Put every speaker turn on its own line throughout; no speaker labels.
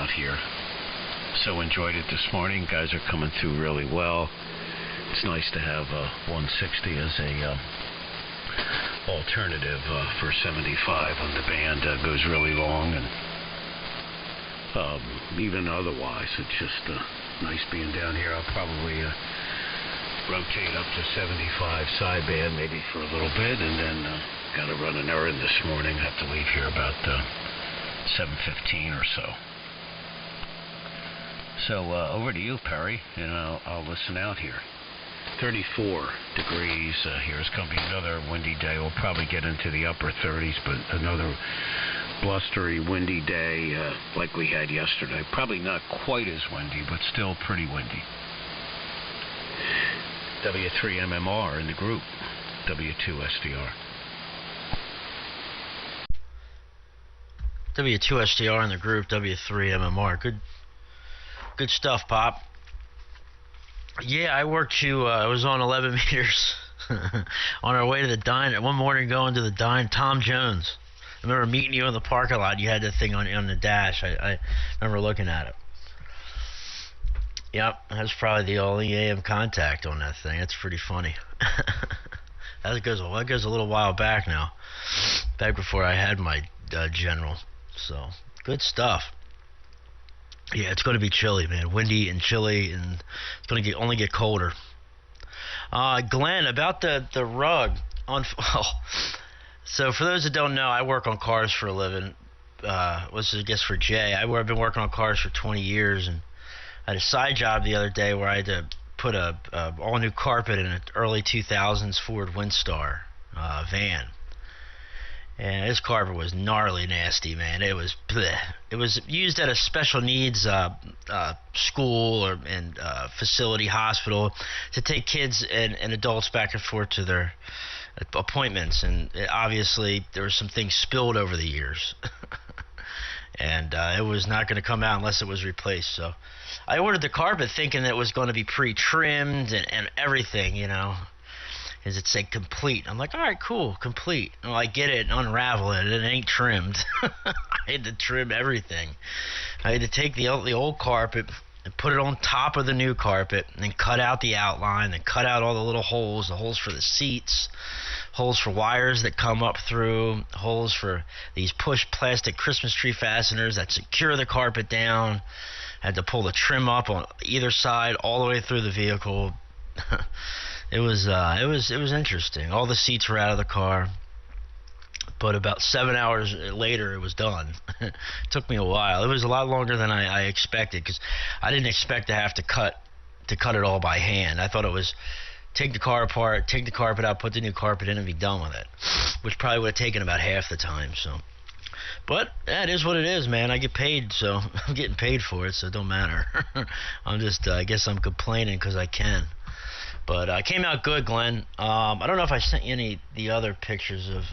out here. So enjoyed it this morning. Guys are coming through really well. It's nice to have 160 as a alternative for 75 when the band goes really long, and even otherwise, it's just nice being down here. I'll probably rotate up to 75 sideband maybe for a little bit, and then got to run an errand this morning. I have to leave here about 7:15 or so. So over to you, Perry, and I'll listen out here. 34 degrees here. It's going to be another windy day. We'll probably get into the upper 30s, but another blustery, windy day like we had yesterday. Probably not quite as windy, but still pretty windy. W3MMR in the group, W2SDR.
W2SDR in the group, W3MMR. Good stuff, Pop. Yeah, I worked you. I was on 11 meters on our way to the diner. One morning going to the diner, Tom Jones. I remember meeting you in the parking lot. You had that thing on the dash. I remember looking at it. Yep, that's probably the only AM contact on that thing. That's pretty funny. That goes a little while back now. Back before I had my General. So, good stuff. Yeah, it's going to be chilly, man. Windy and chilly, and it's going to only get colder. Glenn, about the rug. So for those that don't know, I work on cars for a living. Was I guess for Jay. I've been working on cars for 20 years, and I had a side job the other day where I had to put a all-new carpet in an early 2000s Ford Windstar van. And this carpet was gnarly nasty, man. It was used at a special needs school and facility, hospital, to take kids and adults back and forth to their appointments. And obviously there were some things spilled over the years. And it was not going to come out unless it was replaced. So I ordered the carpet thinking that it was going to be pre-trimmed and everything, you know. Because it said complete. I'm like, all right, cool, complete. Well, I get it and unravel it. It ain't trimmed. I had to trim everything. I had to take the old carpet and put it on top of the new carpet, and then cut out the outline, and cut out all the little holes, the holes for the seats, holes for wires that come up through, holes for these push plastic Christmas tree fasteners that secure the carpet down. Had to pull the trim up on either side all the way through the vehicle. It was interesting. All the seats were out of the car, but about 7 hours later, it was done. It took me a while. It was a lot longer than I expected, because I didn't expect to have to cut it all by hand. I thought it was take the car apart, take the carpet out, put the new carpet in, and be done with it, which probably would have taken about half the time. So, but that is what it is, man. I get paid, so I'm getting paid for it, so it don't matter. I'm just, I guess I'm complaining because I can. But it came out good, Glenn. I don't know if I sent you the other pictures of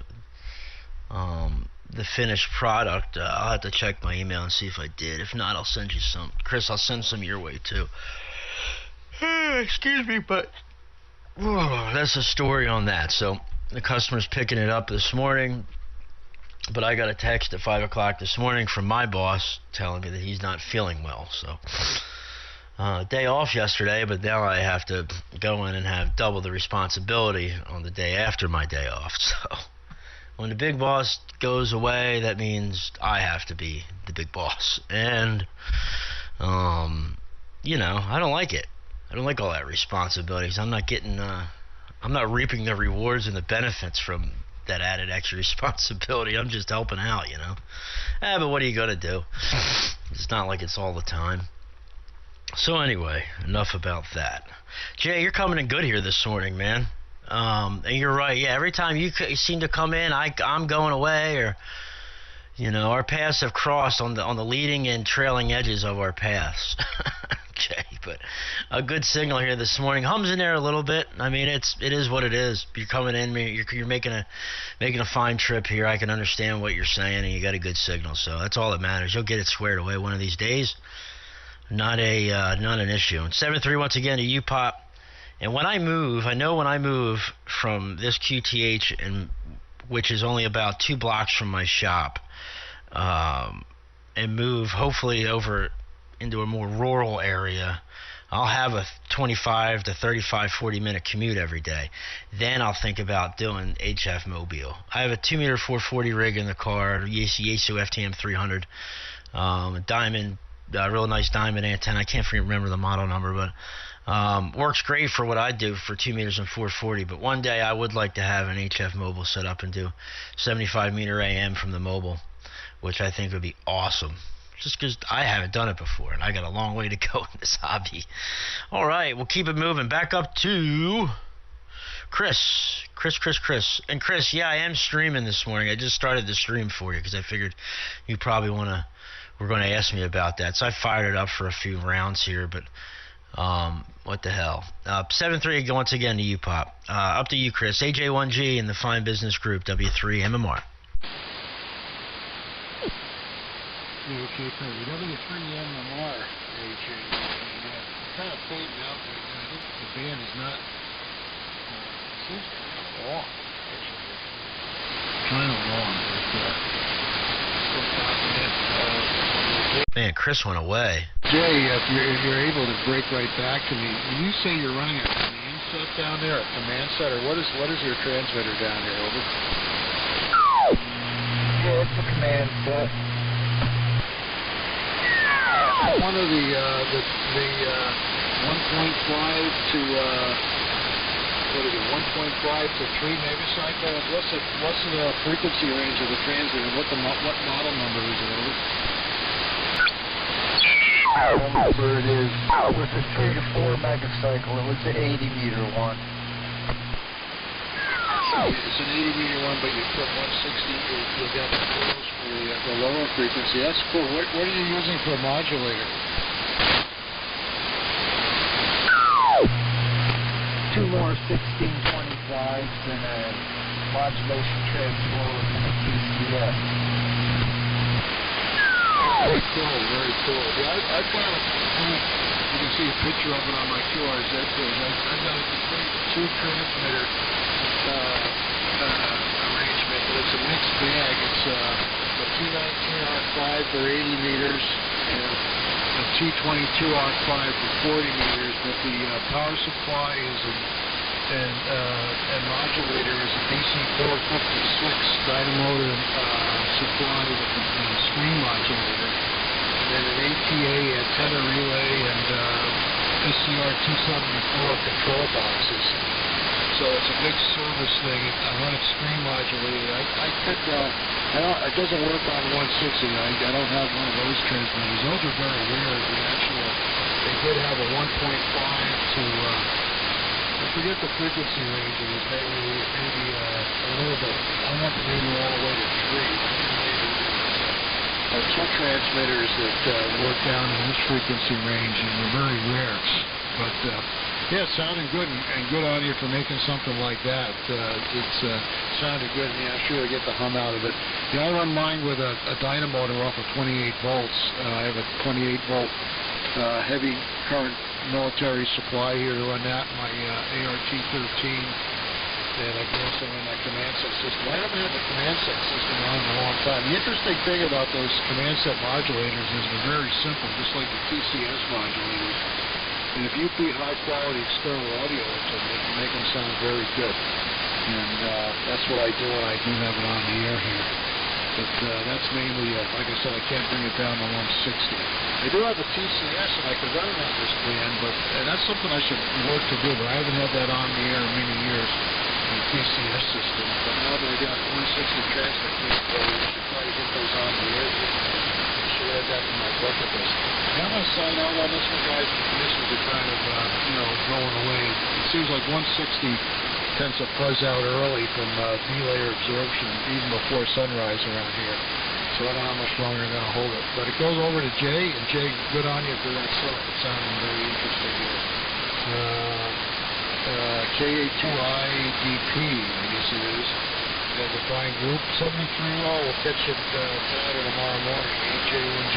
the finished product. I'll have to check my email and see if I did. If not, I'll send you some. Chris, I'll send some your way, too. Excuse me, but that's the story on that. So the customer's picking it up this morning, but I got a text at 5 o'clock this morning from my boss telling me that he's not feeling well, so... day off yesterday, but now I have to go in and have double the responsibility on the day after my day off. So when the big boss goes away, that means I have to be the big boss. And, you know, I don't like it. I don't like all that responsibilities. I'm not reaping the rewards and the benefits from that added extra responsibility. I'm just helping out, you know. But what are you going to do? It's not like it's all the time. So anyway, enough about that. Jay, you're coming in good here this morning, man. And you're right. Yeah, every time you seem to come in, I'm going away, or you know, our paths have crossed on the leading and trailing edges of our paths. Okay, but a good signal here this morning. Hums in there a little bit. I mean, it is what it is. You're coming in, you're making a fine trip here. I can understand what you're saying, and you got a good signal. So that's all that matters. You'll get it squared away one of these days. Not an issue. And 7-3 once again to you, Pop. And when I move from this QTH, which is only about 2 blocks from my shop, and move, hopefully over into a more rural area, I'll have a 25 to 35, 40-minute commute every day. Then I'll think about doing HF Mobile. I have a 2-meter 440 rig in the car, Yaesu FTM 300, a diamond, real nice diamond antenna. I can't remember the model number, but works great for what I do for 2 meters and 440. But one day I would like to have an HF Mobile set up and do 75-meter AM from the mobile, which I think would be awesome. Just because I haven't done it before, and I got a long way to go in this hobby. All right, we'll keep it moving. Back up to Chris. And Chris, yeah, I am streaming this morning. I just started the stream for you because I figured you probably were going to ask me about that. So I fired it up for a few rounds here, but what the hell. 7-3 once again to you, Pop. Up to you, Chris. AJ1G and the Fine Business Group, W3MMR.
Okay, Perry. W3MMR, AJ. Kind of fading out right now. I think the band is not. Seems kind of long, actually. Kind of long, but
Man, Chris went away.
Jay, if you're able to break right back to me, when you say you're running a command set down there, a command set, or what is your transmitter down there? Over.
Yeah, it's a command set.
One of the 1.5 to what is it? 1.5 to 3 megacycle. What's the frequency range of the transmitter? What model number is it? Over.
Number it is. It was a 3 to 4 megacycle. It was an 80-meter one.
It's an 80-meter one, but you put 160. You got the close for the lower frequency. That's cool. What are you using for a modulator?
Two more 1625s and a modulation transformer and a TCS.
Very cool, very cool. Yeah, I found you can see a picture of it on my QRZ page. I've got a complete 2-transmitter arrangement. It's a mixed bag. It's a T19R5 for 80 meters and a T22R5 for 40 meters, but the power supply is and modulator is a DC 456 dynamotor supply with a screen modulator, and then an ATA antenna relay and SCR 274 control boxes. So it's a big service thing. I run it screen modulated. I could, it doesn't work on 160. I don't have one of those transmitters. Those are very rare. They did have a 1.5 to, I forget the frequency range. It was maybe a little bit, I don't know, maybe all the way to 3. Two transmitters that work down in this frequency range, and they're very rare. But yeah, it sounded good, and good on you for making something like that. It's sounded good, and yeah, sure, I get the hum out of it. Yeah, I run mine with a dynamotor off of 28 volts. I have a 28 volt heavy current military supply here to run that, my ART-13. And I can also run my command set system. I haven't had the command set system on in a long time. The interesting thing about those command set modulators is they're very simple, just like the TCS modulators. And if you feed high quality external audio into them, it can make them sound very good. And that's what I do when I do have it on the air here. But that's mainly, like I said, I can't bring it down to 160. I do have a TCS and I could run it on this band, and that's something I should work to do, but I haven't had that on the air in many years. The TCS system, but now that I got 160 transmit capability, I should try to get those on the air. I should add that to my bucket list. I'm going to sign out on this one, guys. The conditions are kind of, going away. It seems like 160 tends to fuzz out early from D-layer absorption, even before sunrise around here. So I don't know how much longer I'm going to hold it. But it goes over to Jay, and Jay, good on you for that song. It sounded very interesting here. KA2IDP, I guess it is. And the fine group, 73 well. We'll catch it tonight or tomorrow morning. AJ1G.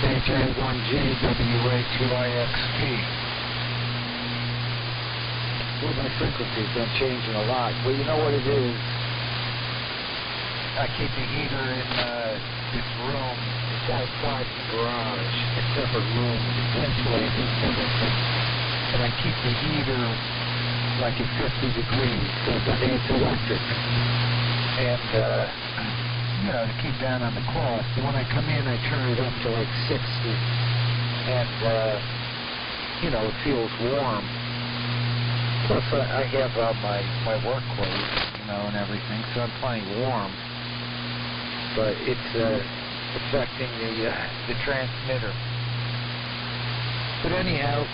AJ1G, WA2IXP. Well, my frequency's been changing a lot. Well, you know what it is? I keep the heater in this room. It's outside the garage. A separate room. It's insulated and everything. And I keep the heater like at 50 degrees, so it's electric. And, you know, to keep down on the cost. And when I come in, I turn it up to like 60. And, you know, it feels warm. Plus, I have my work clothes, you know, and everything, so I'm plenty warm. But it's affecting the transmitter. But anyhow,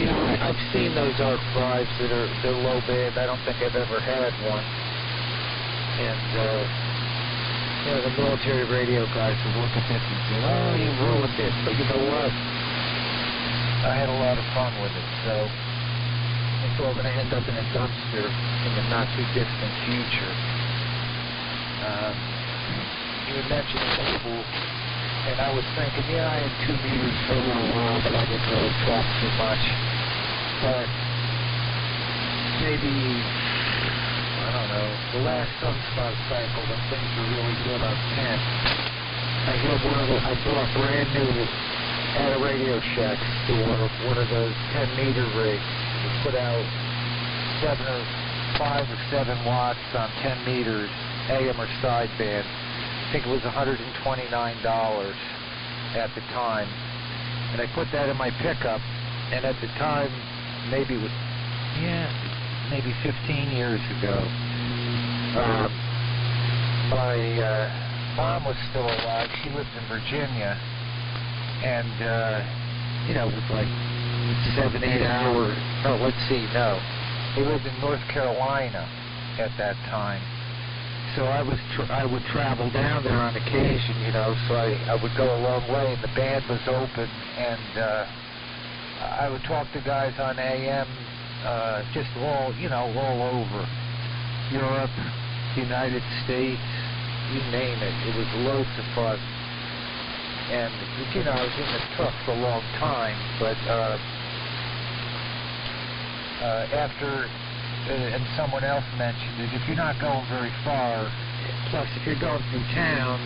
you know, I've seen those ARC-5s they're low band. I don't think I've ever had one. And, you know, the military radio guys would look at this and say, oh, you ruined it. But you know what? I had a lot of fun with it, so it's all going to end up in a dumpster in the not-too-distant future. You had mentioned cable, and I was thinking, yeah, I had 2 meters for a little while, but I didn't really talk too much. But maybe, I don't know, the last sunspot cycle when things were really good on 10. I bought brand new at a Radio Shack store, one of those 10-meter rigs. It put out 5 or 7 watts on 10 meters, AM or sideband. I think it was $129 at the time. And I put that in my pickup, and at the time, maybe it was, maybe 15 years ago, my mom was still alive. She lived in Virginia, and, you know, it was like 7, 8 hours. No, let's see, no. He lived in North Carolina at that time. So I would travel down there on occasion, you know, so I would go a long way, and the band was open, and I would talk to guys on AM, just all over. Europe, United States, you name it. It was loads of fun. And, you know, I was in the truck for a long time, but after, and someone else mentioned it, if you're not going very far, plus if you're going through town,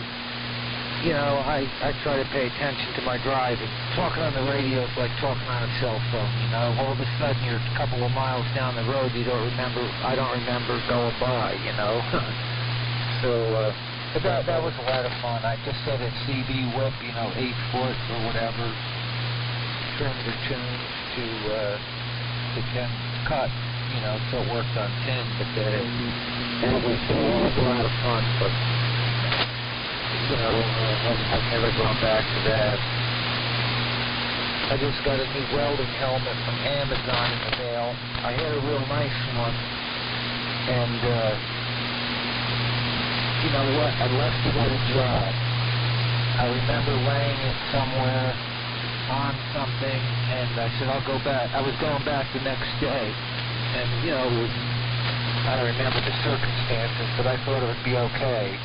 you know, I try to pay attention to my driving. Talking on the radio is like talking on a cell phone, you know. All of a sudden you're a couple of miles down the road, I don't remember going by, you know. So, but that was a lot of fun. I just set a CD whip, you know, 8 foot or whatever, trimmed the tunes to 10 cut, you know, so it worked on 10, but it was a lot of fun, but, you know, I've never gone back to that. I just got a new welding helmet from Amazon in the mail. I had a real nice one, and, you know what, I left it at a dry. I remember laying it somewhere on something, and I said, I'll go back. I was going back the next day, and, you know, I don't remember the circumstances, but I thought it would be okay.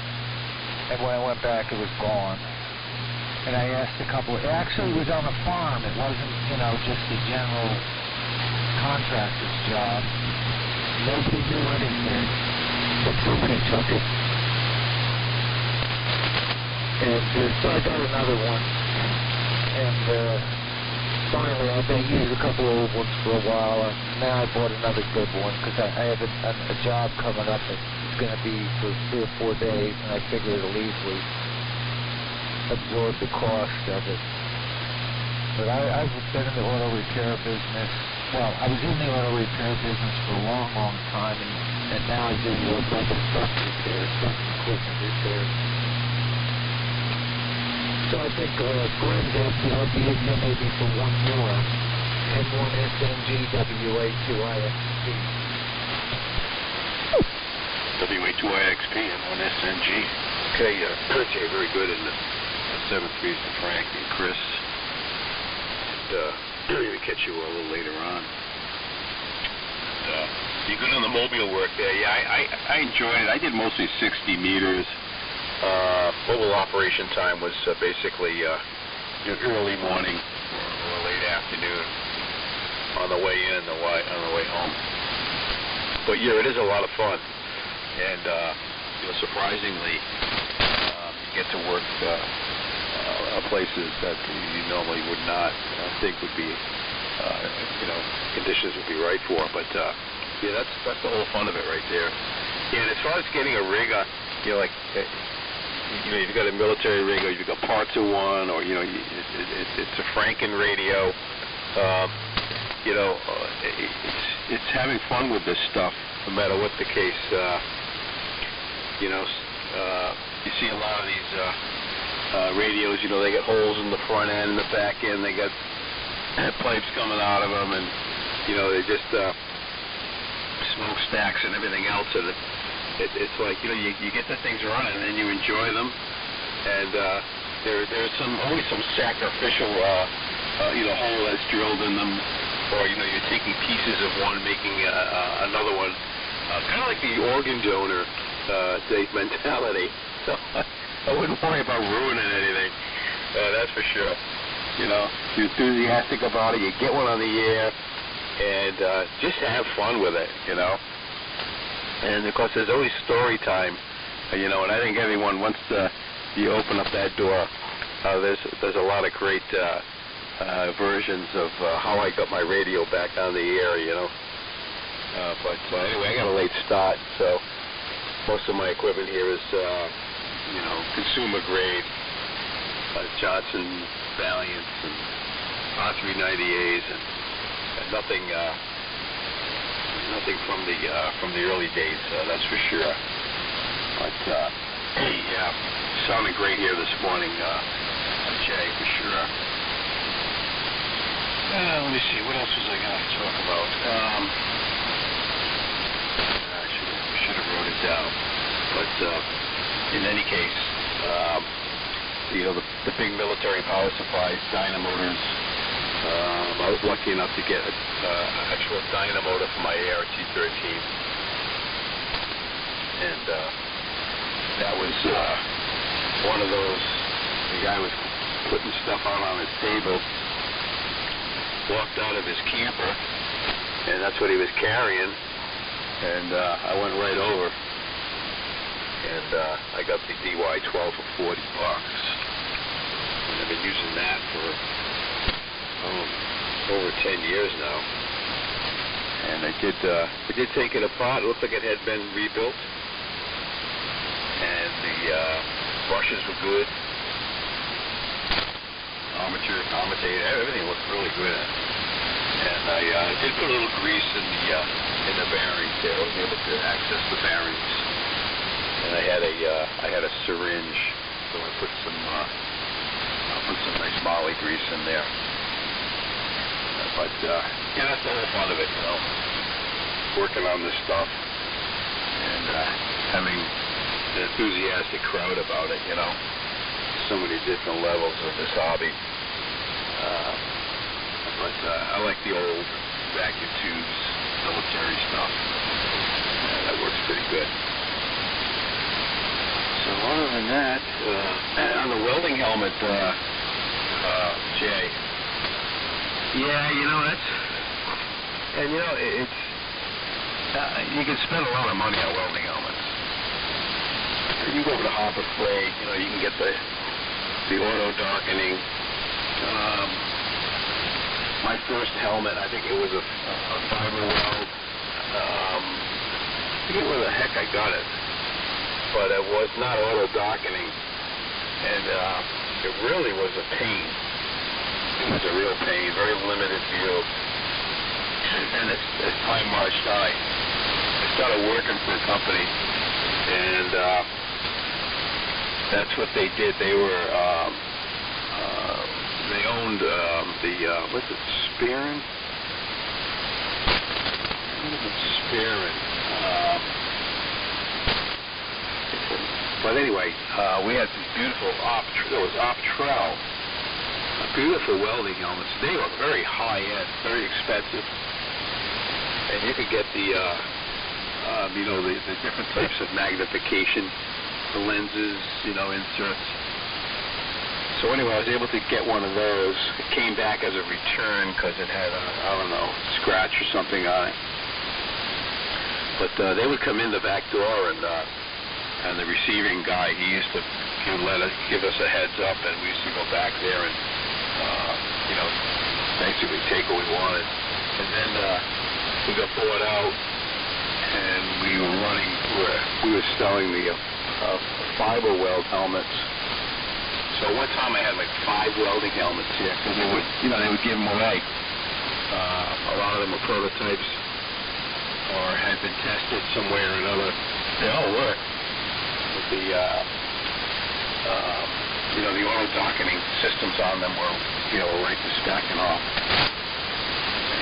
And when I went back, it was gone. And I asked a couple it actually was on a farm. It wasn't, you know, just a general contractor's job. Nobody knew anything, but somebody took it. And so I got another one. And finally, I've been using a couple old ones for a while, and now I bought another good one because I have a job coming up that's going to be for 3 or 4 days, and I figure it'll easily absorb the cost of it. But I've been in the auto repair business. Well, I was in the auto repair business for a long, long time, and now I do more truck repair, truck equipment repair. So I think Glenn's asking I'll be in here maybe for one more. M1 SNG WA2IXP.
WA2IXP, M1 SNG. Okay, Jay, very good. And 7-3s to Frank and Chris. And we're going to catch you a little later on. And, you're good on the mobile work there. Yeah, I enjoyed it. I did mostly 60 meters. Mobile operation time was basically early morning or late afternoon on the way in, on the way home. But yeah, it is a lot of fun, and surprisingly, you get to work places that you normally would not think would be, conditions would be right for. But yeah, that's the whole fun of it right there. Yeah, and as far as getting a rig on, you've got a military rig, or you've got parts of one, or it's a Franken radio. It's having fun with this stuff, no matter what the case. You see a lot of these radios. They got holes in the front end and the back end. They got pipes coming out of them, and they just smokestacks and everything else. And it's like you get the things running and you enjoy them, and there's always some sacrificial hole that's drilled in them, or you're taking pieces of one, making another one, kind of like the organ donor mentality. So I wouldn't worry about ruining anything. That's for sure. You're enthusiastic about it. You get one on the air, and just have fun with it. And of course, there's always story time. And I think everyone, once you open up that door, there's a lot of great versions of how I got my radio back on the air. But anyway, I got a late start, so most of my equipment here is consumer grade, Johnson Valiants and R390As, and nothing from the early days, that's for sure. But yeah, sounding great here this morning, Jay, for sure. Let me see, what else was I going to talk about? I should have wrote it down. But in any case, the big military power supplies, dynamotors. I was lucky enough to get an actual dynamotor for my ART-13, and that was one of those. The guy was putting stuff out on his table, walked out of his camper, and that's what he was carrying, and I went right over, and I got the DY-12 for $40, and I've been using that for over 10 years now, and I did take it apart. It looked like it had been rebuilt, and the brushes were good, armature, everything looked really good. And I did put a little grease in the bearings there. I was able to access the bearings, and I had a syringe, so I put some nice Molly grease in there. But yeah, that's the whole fun of it, working on this stuff and having an enthusiastic crowd about it, so many different levels of this hobby. But I like the old vacuum tubes, military stuff. That works pretty good. So other than that, on the welding helmet, Jay. Yeah, that's, and it's, you can spend a lot of money on welding helmets. You go over to Harbor Freight, you can get the auto darkening. My first helmet, I think it was a fiber weld. I forget where the heck I got it, but it was not auto darkening, and it really was a pain. It was a real pain, very limited view. And as time marched on, I started working for a company, and that's what they did. They were, they owned what's it, Spearin? Spearin. But anyway, we had these beautiful there was Optrel. Beautiful welding helmets. They were very high-end, very expensive, and you could get the different types of magnification, the lenses, inserts. So anyway, I was able to get one of those. It came back as a return because it had a scratch or something on it. But they would come in the back door, and the receiving guy, he would give us a heads up, and we used to go back there and basically take what we wanted. And then we got bought out, and we were selling the fiber weld helmets. So one time I had like 5 welding helmets here, because they would give them away. A lot of them are prototypes or had been tested somewhere or another. They all work. But the auto docketing systems on them were right to spec and all.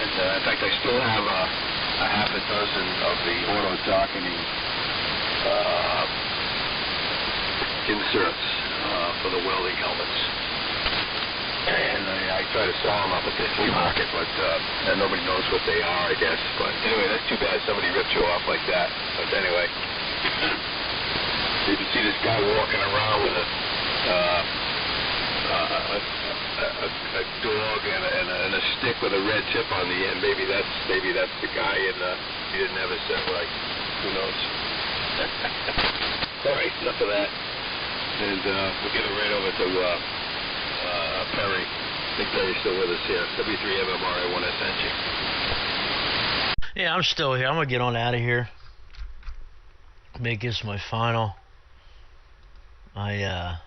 And in fact, I still have a half a dozen of the auto docketing inserts for the welding helmets. And I try to sell them up at the flea market, but nobody knows what they are, I guess. But anyway, that's too bad somebody ripped you off like that. But anyway, you can see this guy walking around with a dog and a stick with a red tip on the end. Maybe that's the guy, and he didn't have it set right. Who knows? All right, enough of that. And we'll get it right over to Perry. I think Perry's still with us here. W3MMR 1SNG.
Yeah, I'm still here. I'm going to get on out of here. Make this my final. There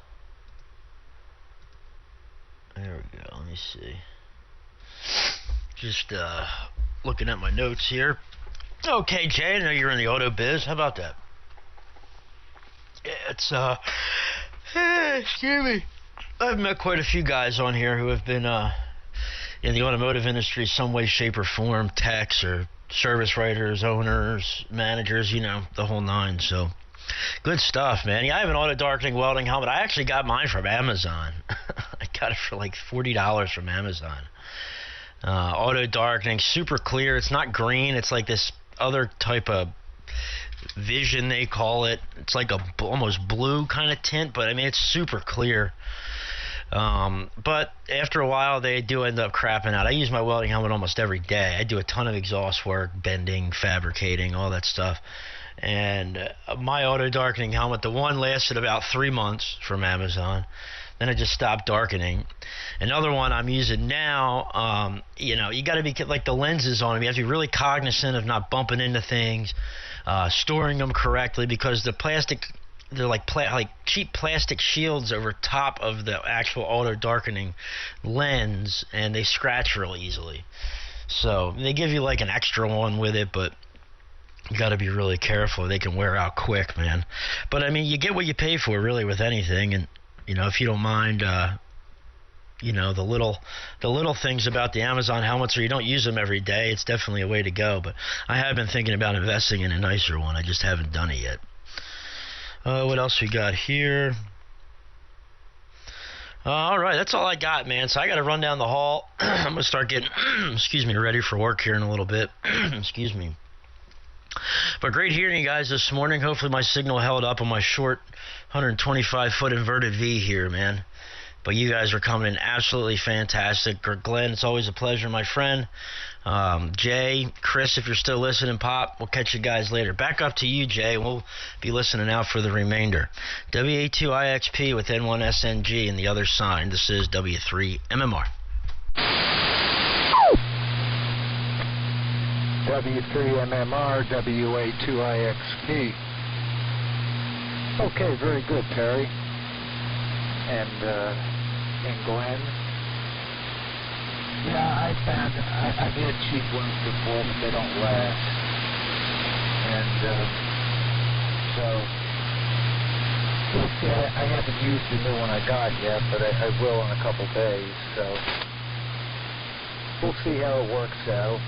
we go. Let me see. Just looking at my notes here. Okay, Jay, I know you're in the auto biz. How about that? Yeah, it's excuse me. I've met quite a few guys on here who have been in the automotive industry some way, shape, or form, techs or service writers, owners, managers, the whole nine. So good stuff, man. Yeah, I have an auto darkening welding helmet. I actually got mine from Amazon. I got it for like $40 from Amazon. Auto darkening, super clear. It's not green. It's like this other type of vision, they call it. It's like a almost blue kind of tint, but I mean, it's super clear. But after a while, they do end up crapping out. I use my welding helmet almost every day. I do a ton of exhaust work, bending, fabricating, all that stuff. And my auto darkening helmet, the one lasted about 3 months from Amazon. Then I just stopped darkening. Another one I'm using now, you got to be like the lenses on them. You have to be really cognizant of not bumping into things, storing them correctly, because the plastic, they're like cheap plastic shields over top of the actual auto darkening lens, and they scratch real easily. So they give you like an extra one with it, but you got to be really careful. They can wear out quick, man. But I mean, you get what you pay for, really, with anything. And if you don't mind, the little things about the Amazon helmets, or you don't use them every day, it's definitely a way to go. But I have been thinking about investing in a nicer one. I just haven't done it yet. What else we got here? All right, that's all I got, man. So I got to run down the hall. I'm going to start getting, ready for work here in a little bit. Excuse me. But great hearing you guys this morning. Hopefully my signal held up on my short 125-foot inverted V here, man. But you guys are coming in absolutely fantastic. Glenn, it's always a pleasure, my friend. Jay, Chris, if you're still listening, Pop, we'll catch you guys later. Back up to you, Jay. We'll be listening out for the remainder. WA2IXP with N1SNG and the other sign. This is W3MMR.
W3MMR, WA2IXP. Okay, very good, Perry. And Glenn? Yeah, I've had cheap ones before, but they don't last. And so, I haven't used the new one I got yet, but I will in a couple days. So, we'll see how it works out.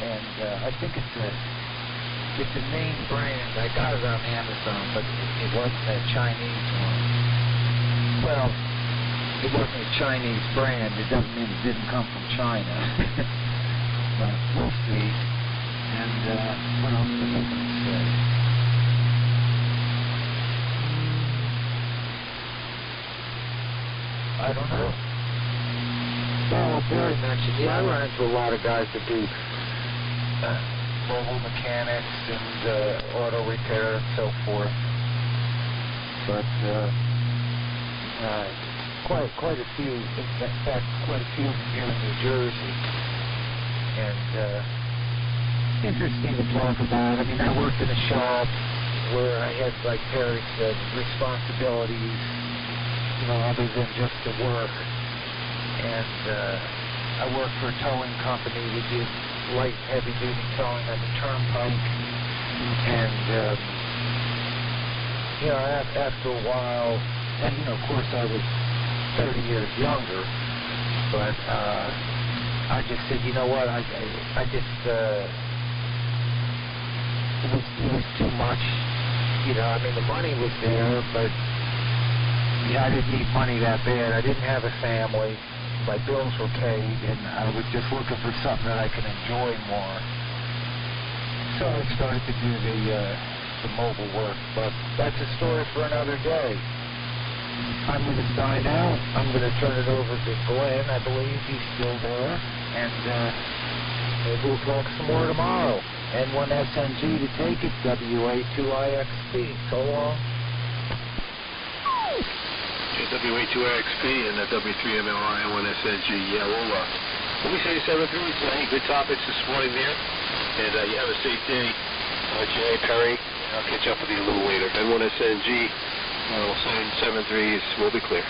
And I think it's a name brand. I got it on Amazon, but it wasn't a Chinese one. Well, it wasn't a Chinese brand. It doesn't mean it didn't come from China. But we'll see. And what else was I going to say? I don't know. Well, Barry mentioned, I run into a lot of guys that do mobile mechanics and auto repair and so forth. But quite a few, in fact, quite a few here in New Jersey. And interesting to talk about. I mean, I worked in a shop where I had, like Perry said, responsibilities, other than just the work. And I worked for a towing company. We did light, heavy-duty towing on the turnpike. And, after a while, and, of course, I was 30 years younger, but I just said, you know what, I just, it was too much. The money was there, but I didn't need money that bad. I didn't have a family. My bills were paid, and I was just looking for something that I could enjoy more. So I started to do the mobile work, but that's a story for another day. I'm going to sign out. I'm going to turn it over to Glenn. I believe he's still there, and maybe we'll talk some more tomorrow. N1SNG to take it, WA2IXP. So long.
WA2IXP and W3MLI N1SNG. Yeah, we'll be saying 7-3. Any good topics this morning there. And you have a safe day. Jay, Perry, I'll catch up with you a little later. N1SNG, we'll send 7-3s. We'll be clear.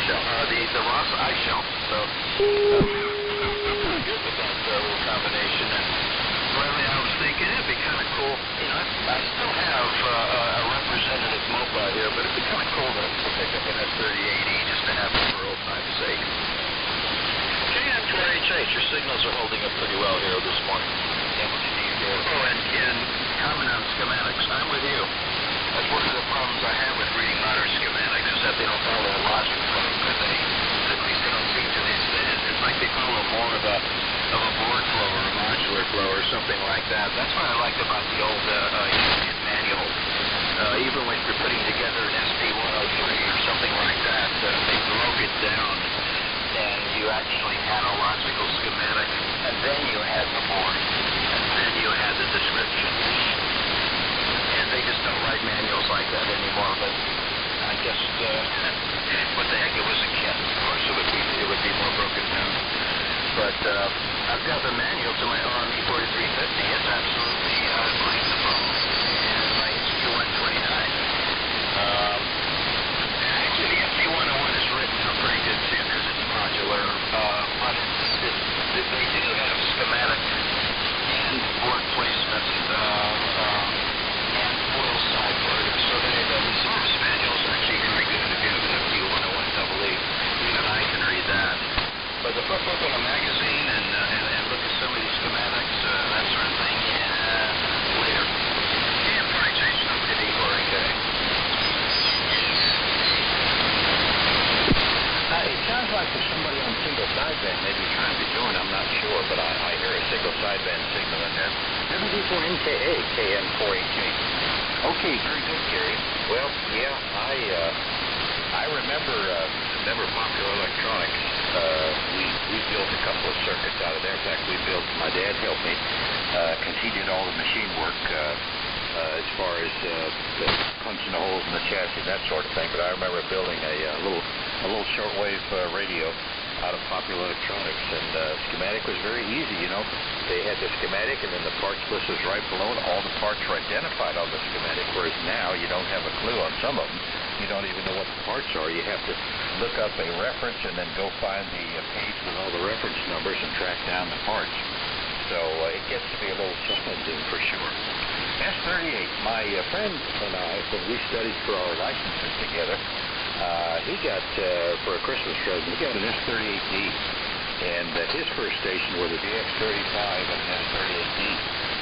shelf. The Ross ice shelf. So, I'm good with that little combination. And lately I was thinking it'd be kind of cool. You know, I still have a representative Mopar here, but it'd be kind of cool to pick up an S38E just to have it for old time's sake. KN4HH, your signals are holding up pretty well here this morning. Yeah, what did you do? Oh, and comment on schematics. I'm with you. That's one of the problems I have with reading modern schematics is that they don't follow a logic flow. At least they don't seem to. It's like they follow more of a board flow or a modular flow or something like that. That's what I liked about the old Union manual. Even when you're putting together an SP103 or something like that, they broke it down and you actually had a logical schematic, and then you had the board, and then you had the description. And they just don't write manuals like that anymore, but I guess, what the heck, it was a kit. Of course, it would be more broken down. But I've got the manual to my RME 4350. It's absolutely fine to follow. And my HQ129. Actually, the FG101 is written out pretty good too because it's modular. But they do have schematic and board placement and foil side loaders. So the service manual is actually very good if you have an FG101 EE. Even I can read that. But if I open a magazine and look at some of these schematics, that sort of thing, later. KN4HH, number D4AK. It sounds like there's somebody on single sideband maybe trying to join. I'm not sure, but I hear a single sideband signal in there. WD4NKA, KN4HH. Okay, very good, Gary. Well, yeah, I remember Popular Electronics. We built a couple of circuits out of there. In fact, my dad helped me because he did all the machine work as far as punching the holes in the chassis, that sort of thing. But I remember building a little shortwave radio out of Popular Electronics, and schematic was very easy. You know, they had the schematic, and then the parts list was right below it. All the parts were identified on the schematic, whereas now you don't have a clue on some of them. You don't even know what the parts are. You have to look up a reference and then go find the page with all the reference numbers and track down the parts. So it gets to be a little challenging for sure. S38, my friend and I, when we studied for our licenses together, he got, for a Christmas present, he got an S38D. And his first station was a DX35 and an S38D.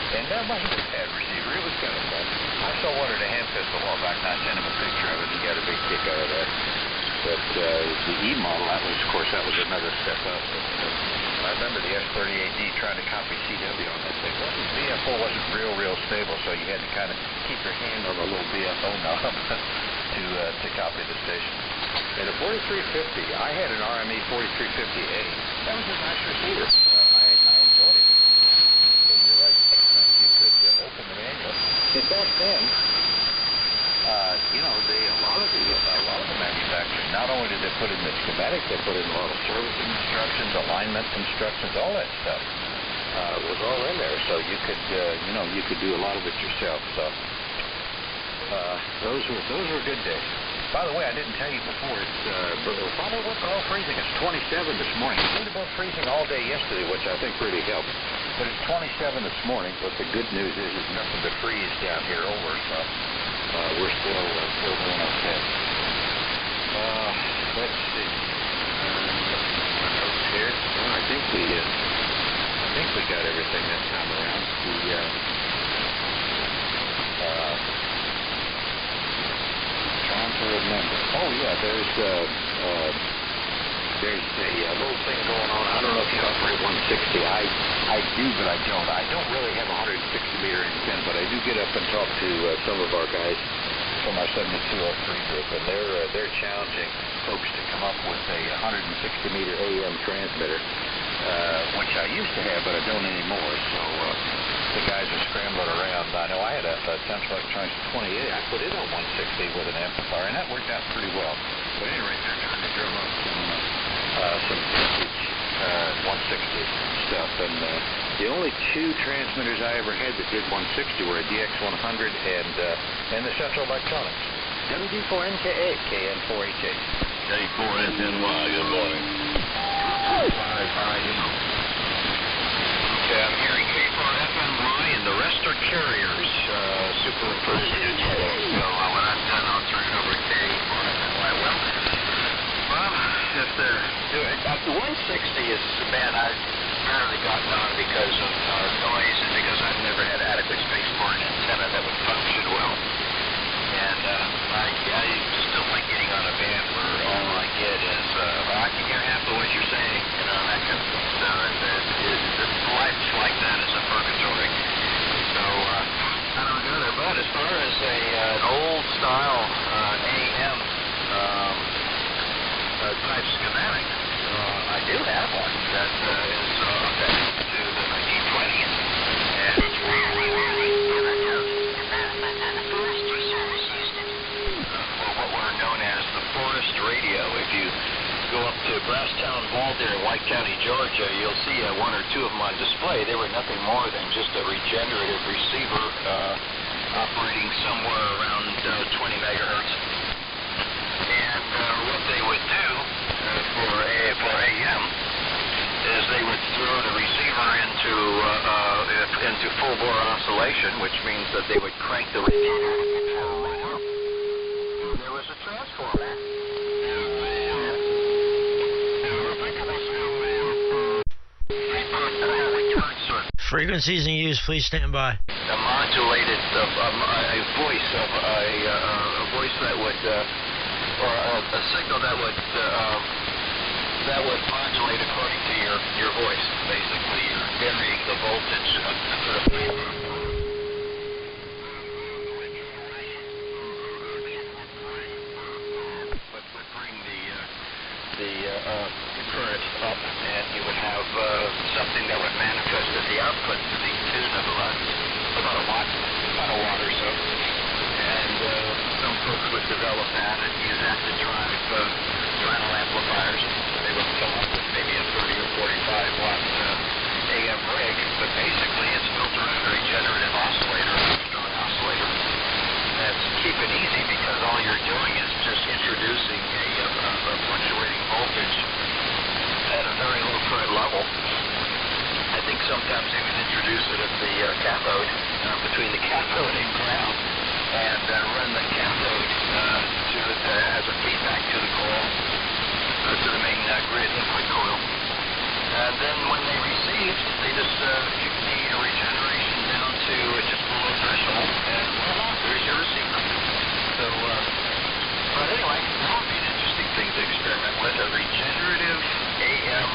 And that wasn't a bad receiver. It was kind of fun. I saw one at a hand pistol a while back, and I sent him a picture of it. He got a big kick out of that. But the E model, that was another step up. I remember the S38D trying to copy CW on that thing. BFO wasn't real stable, so you had to kind of keep your hand on the little BFO knob to copy the station. And a 4350, I had an RME 4350A. That was a nice receiver. I enjoyed it. And you're right, you could open the manual. And back then, a lot of the manufacturers, not only did they put in the schematic, they put in a lot of servicing instructions, alignment instructions, all that stuff was all in there. So you could do a lot of it yourself. So those were good days. By the way, I didn't tell you before, it's probably went below freezing. It's 27 this morning. It was above freezing all day yesterday, which I think really helped. But it's 27 this morning, but the good news is there's nothing to freeze down here over, so we're still doing okay. Let's see. Notes here. Well, I think we got everything this time around. Trying to remember. Oh yeah, there's a little thing going on. I don't know if you operate 160. I do, but I don't. I don't really have a 160 meter antenna, but I do get up and talk to some of our guys from our 7203 group, and they're challenging folks to come up with a 160 meter AM transmitter, which I used to have, but I don't anymore. So the guys are scrambling around. I know I had a Central Electronics 28. I put it on 160 with an amplifier, and that worked out pretty well. But anyway, they're trying to drum up some vintage 160 stuff, and the only two transmitters I ever had that did 160 were a DX100 and the Central Electronics. WD4NKA, KN4HH. K4SNY, good morning. 5IM. Okay, I'm hearing K4FNY, and the rest are carriers. Superimposed antenna. So when I'm done, I'll turn it over to K4FNY. Well, if the 160 is bad, I've barely gotten on because of noise and because I've never had adequate space for an antenna that would function well. And I just don't like getting on a band where all I get is, I can hear half of what you're saying, that kind of thing. So life like that is a purgatory. So I don't go there. But as far as an old-style AM type schematic, I do have one that is attached to the 1920s. What were known as the Forest Radio. If you go up to Brasstown Vault there in White County, Georgia, you'll see one or two of them on display. They were nothing more than just a regenerative receiver operating somewhere around 20 megahertz. And what they would do for AM is they would throw the receiver into full bore oscillation, which means that they would crank the receiver right up. There was a transformer.
Frequencies in use, please stand by.
A modulated a voice that would or a signal that would modulate according to your voice. Basically, you're varying the voltage to put a would bring the current up, and you would have something that would manifest at the output to the tune of about a watt or so. And some folks would develop that and use that to drive final amplifiers. They would come up with maybe a 30 or 45 watt AM rig, but basically it's built around a regenerative oscillator, a strong oscillator. That's keep it easy because all you're doing is just introducing a fluctuating voltage at a very low current level. I think sometimes you would introduce it at the cathode, between the cathode and ground, and run the cathode as a feedback to the coil, to the main grid input coil. And then when they received, they just kick the regeneration down to just below threshold, and voila, there's your receiver. So, but anyway, that would be an interesting thing to experiment with, a regenerative AM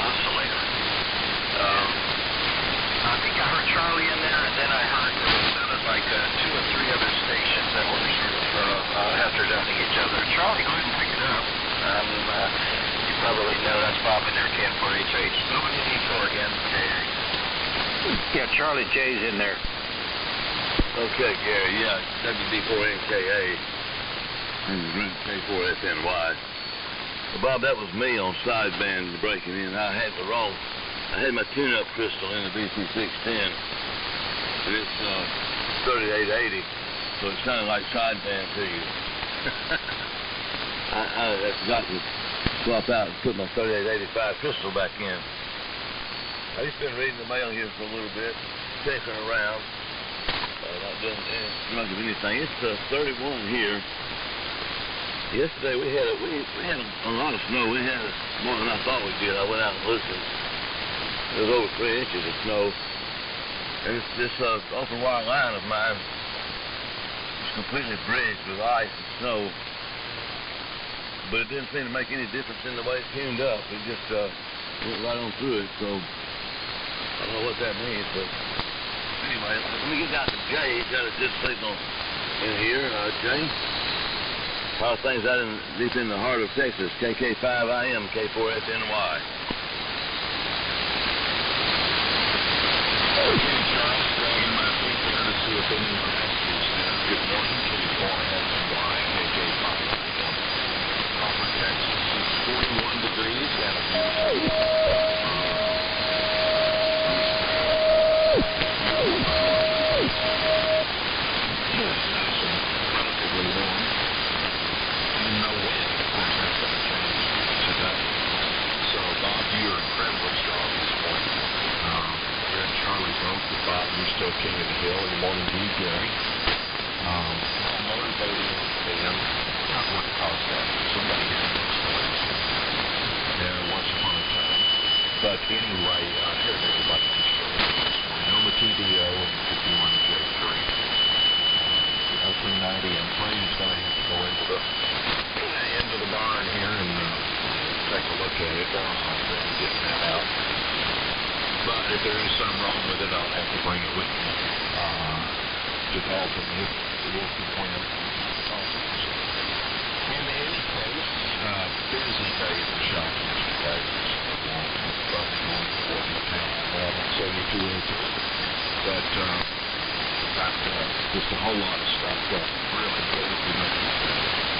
oscillator. I think I heard Charlie in there, and then I heard it sounded like 2 or 3 other stations that were sort of after-dumping each other. Charlie, go ahead and pick it up. You probably know that's Bob in there, KN4HH. WD4 again.
Yeah, Charlie J's in there.
Okay, Gary, yeah, WD4NKA. This is Group K4SNY. Well, Bob, that was me on sideband breaking in. I had my tune-up crystal in the BC610, and it's 3880, so it sounded like sideband to you. I forgot to swap out and put my 3885 crystal back in. I've just been reading the mail here for a little bit, checking around, not doing much of anything. It's 31 here. Yesterday we had a lot of snow. We had more than I thought we did. I went out and listened. There was over 3 inches of snow. And this open wire line of mine was completely bridged with ice and snow. But it didn't seem to make any difference in the way it tuned up. It just went right on through it. So I don't know what that means. But anyway, let me get down to Jay. He's got a good signal in here. Jay? How are things out deep in the heart of Texas? KK5IM, K4SNY.
Okay, Charles, my people are going to see if anyone answers. Good morning, K4SNY, KK5IM. Copper, Texas is 41 degrees and a beautiful. Yes, nice and relatively warm. No wind, of course, that's the King of the Hill. Good morning to you, Gary. Motivating and not what caused that. Somebody here next door. There once upon a time. But anyway, here's everybody just Noma TDO and 51J3. L390, I'm afraid he's going to have to go into the barn here and take a look at it. I'm getting that out. But if there is something wrong with it, I'll have to bring it with me to Dalton if working when. In any case, busy day at the shop yesterday. Probably going for the town 72 into it. But got just a whole lot of stuff that really good if you make it better.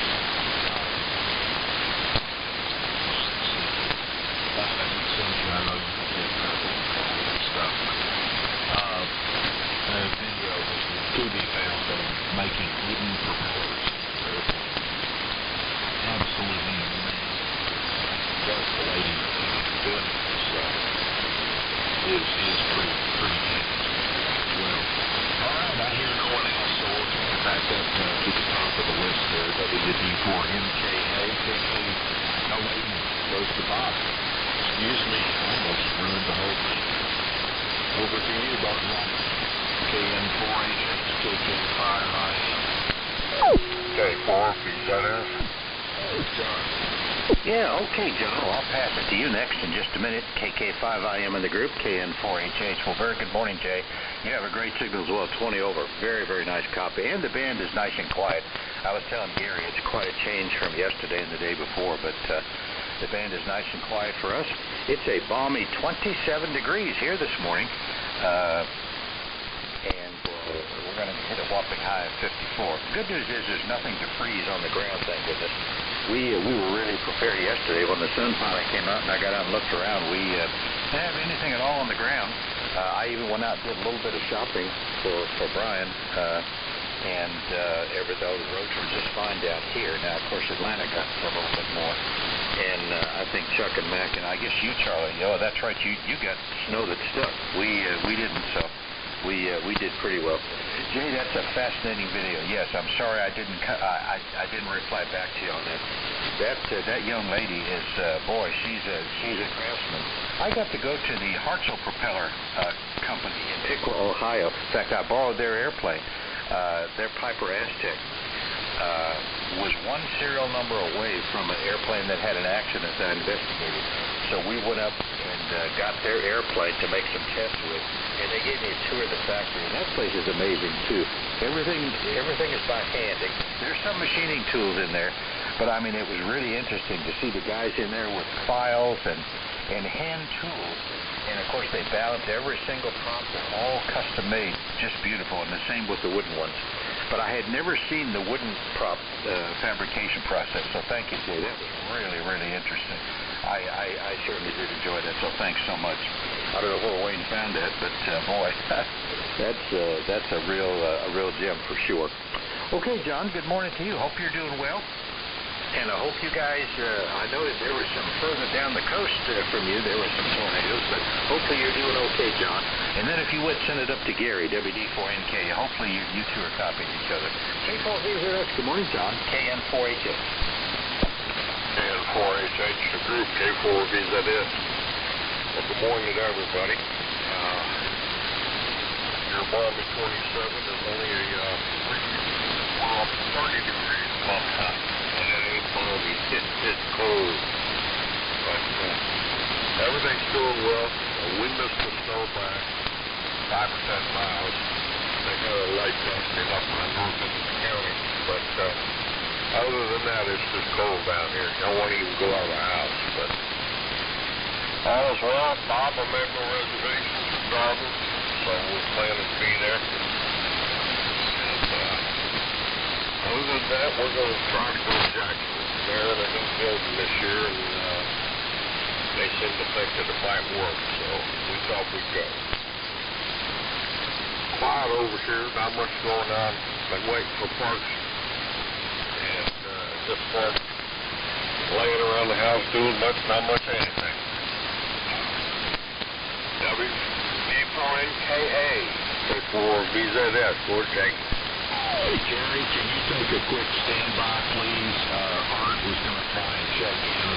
I know you get stuff. A video to be found of making wooden propellers. Absolutely amazing. The lady doing this is pretty handy. Well, all right, I hear no one else, so we'll take it back up to the top of the list there. WD4MKA. No, wait, goes to Bob. Excuse me, almost ruined the whole thing. Over to you, Bob. KN4HH, KK5IM.
K4, PZF.
John.
Yeah, okay, John. Well, I'll pass it to you next in just a minute. KK5IM in the group, KN4HH. Well, very good morning, Jay. You have a great signal as well, 20 over. Very, very nice copy. And the band is nice and quiet. I was telling Gary it's quite a change from yesterday and the day before, but the band is nice and quiet for us. It's a balmy 27 degrees here this morning. And we're going to hit a whopping high of 54. Good news is there's nothing to freeze on the ground, thank goodness. We were really prepared yesterday when the sun finally came out and I got out and looked around. We didn't have anything at all on the ground. I even went out and did a little bit of shopping for Brian. And those roads were just fine down here. Now, of course, Atlanta got a little bit more. And I think Chuck and Mac, and I guess you, Charlie, oh, that's right, you got snow that stuck. We didn't, so we did pretty well. Jay, that's a fascinating video. Yes, I'm sorry I didn't reply back to you on that. That young lady is, boy, she's a craftsman. I got to go to the Hartzell Propeller Company in Piqua, Ohio. In fact, I borrowed their airplane. Their Piper Aztec was one serial number away from an airplane that had an accident that I investigated. So we went up and got their airplane to make some tests with, and they gave me a tour of the factory. And that place is amazing too. Everything is by hand. There's some machining tools in there, but I mean it was really interesting to see the guys in there with files and hand tools. And of course they balance every single prop. They're all custom made, just beautiful. And the same with the wooden ones. But I had never seen the wooden prop fabrication process. So thank you, Jay. That was really, really interesting. I certainly did enjoy that. So thanks so much. I don't know where Wayne found that, but boy, that's a real gem for sure. Okay, John. Good morning to you. Hope you're doing well. And I hope you guys, I know that there was some further down the coast from you, there were some tornadoes, but hopefully you're doing okay, John. And then if you would, send it up to Gary, WD4NK. Hopefully you two are copying each other. K4VZX, good morning, John. KN4HH.
KN4HH, the group, K4VZS. Well, good morning to everybody. Your balmy 27 is only we're up to 30 degrees above top. It's cold, but everything's doing well. We missed the snow by 5 or 10 miles. They got a light dusting up in north of the county, but other than that, it's just cold down here. I won't even go out of the house, but all's well. Bob, I made no reservations for driving, so we're planning to be there. Other than that, we're going to try to go to Jacksonville. They're in a new building this year, and they seem to think that it might work, so we thought we'd go. Quiet over here, not much going on. Been waiting for parts, and just laying around the house doing not much anything. WD4NKA. K4 VZS, Fort Jake.
Jerry, can you take a quick standby, please? Art was going to try and check in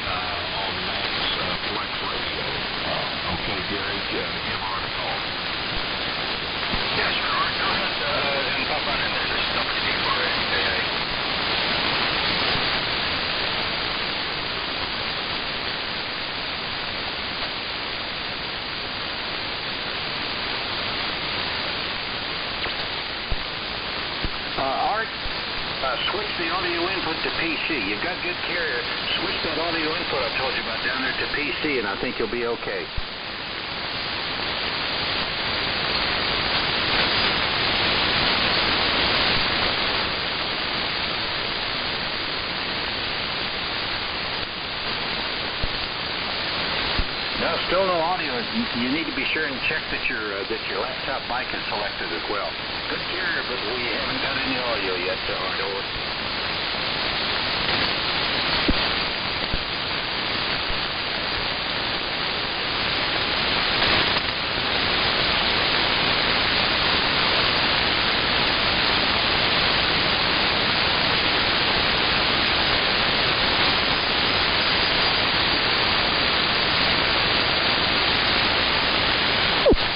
on Matt's Flex Radio. Okay, Jerry, give Art a call.
Yeah, sure, Art. Go ahead and pop on in there. This is WD4NKA. Art, switch the audio input to PC. You've got good carrier. Switch that audio input I told you about down there to PC, and I think you'll be okay. No, still no audio. You need to be sure and check that your laptop mic is selected as well. Good carrier, but we haven't got any audio yet, Art.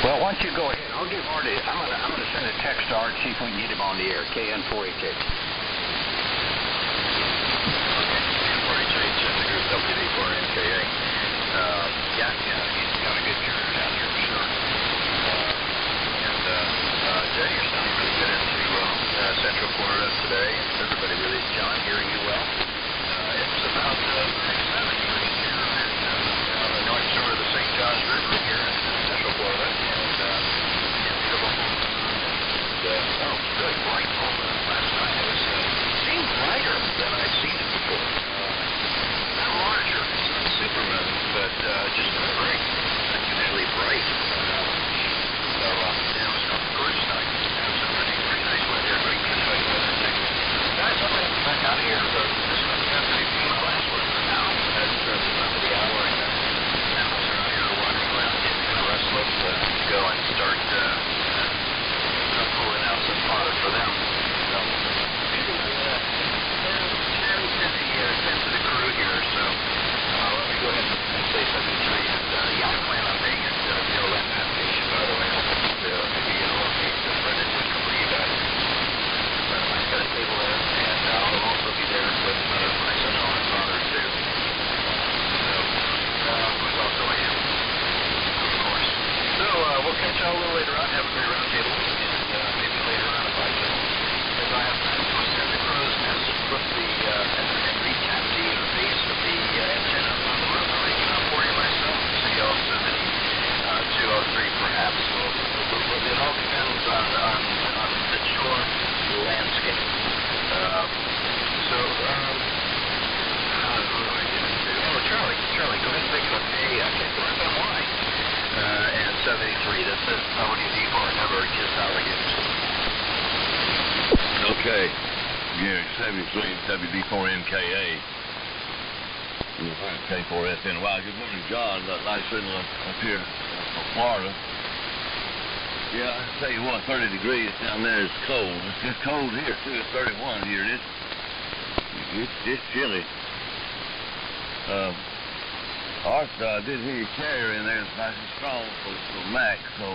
Well, why don't you go ahead? I'll give Art I'm gonna send a text to Art, see if we can get him on the air. KN4HH. WD4NKA. Yeah, he's got a good carrier down here for sure. Jay, you're sounding really good into Central Florida today. Everybody really, John, hearing you well. It's about 37 degrees here on the north shore of the St. Johns River here in Central Florida. Oh, good, bright full moon last night. It seemed brighter than I've seen it before. Not larger, it's not super moon, but just very unusually bright. So, it was a gorgeous night. It was a pretty nice weather, pretty good weather too. Guys, I'm going to get back out of here. This is going to be my last one for now. That's about the hour, and animals are out here wandering around, getting kind of restless to go and start pulling out some fodder for them. So, tend to the crew here, so let me go ahead and say 73, and I plan on being at the Orlando Navigation, by the way. I'll maybe locate Brendan Whitaker for you guys. But I've got a table there, and I'll also be there with my son-in-law and father, too. So, who's also a him, of course. So, we'll catch y'all a little later on, have a great round table, and maybe later on if I have time to extend the crow's nest and put and recap the interface of the antenna on the roof, I'll make it up for you myself. So y'all 203 perhaps. It all depends on the shore landscape. Who do I get into? Oh, Charlie, go ahead and pick up FMY. And 73, this is WD4 Never Kiss Alligators.
Okay, Gary, 73 WD4NKA. K4SNY. Good morning, John. Nice signal up here from Florida. Yeah, I tell you what, 30 degrees down there is cold. It's just cold here, too. It's 31 here. It's chilly. Art, I did hear your carrier in there. It's nice and strong for Mac, so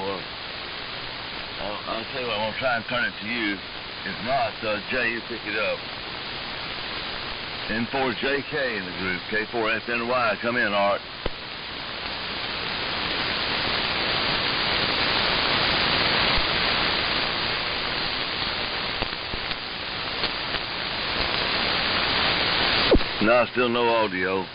I'll tell you what, I'm going to try and turn it to you. If not, Jay, you pick it up. N4JK in the group, K4FNY. Come in, Art. No, still no audio.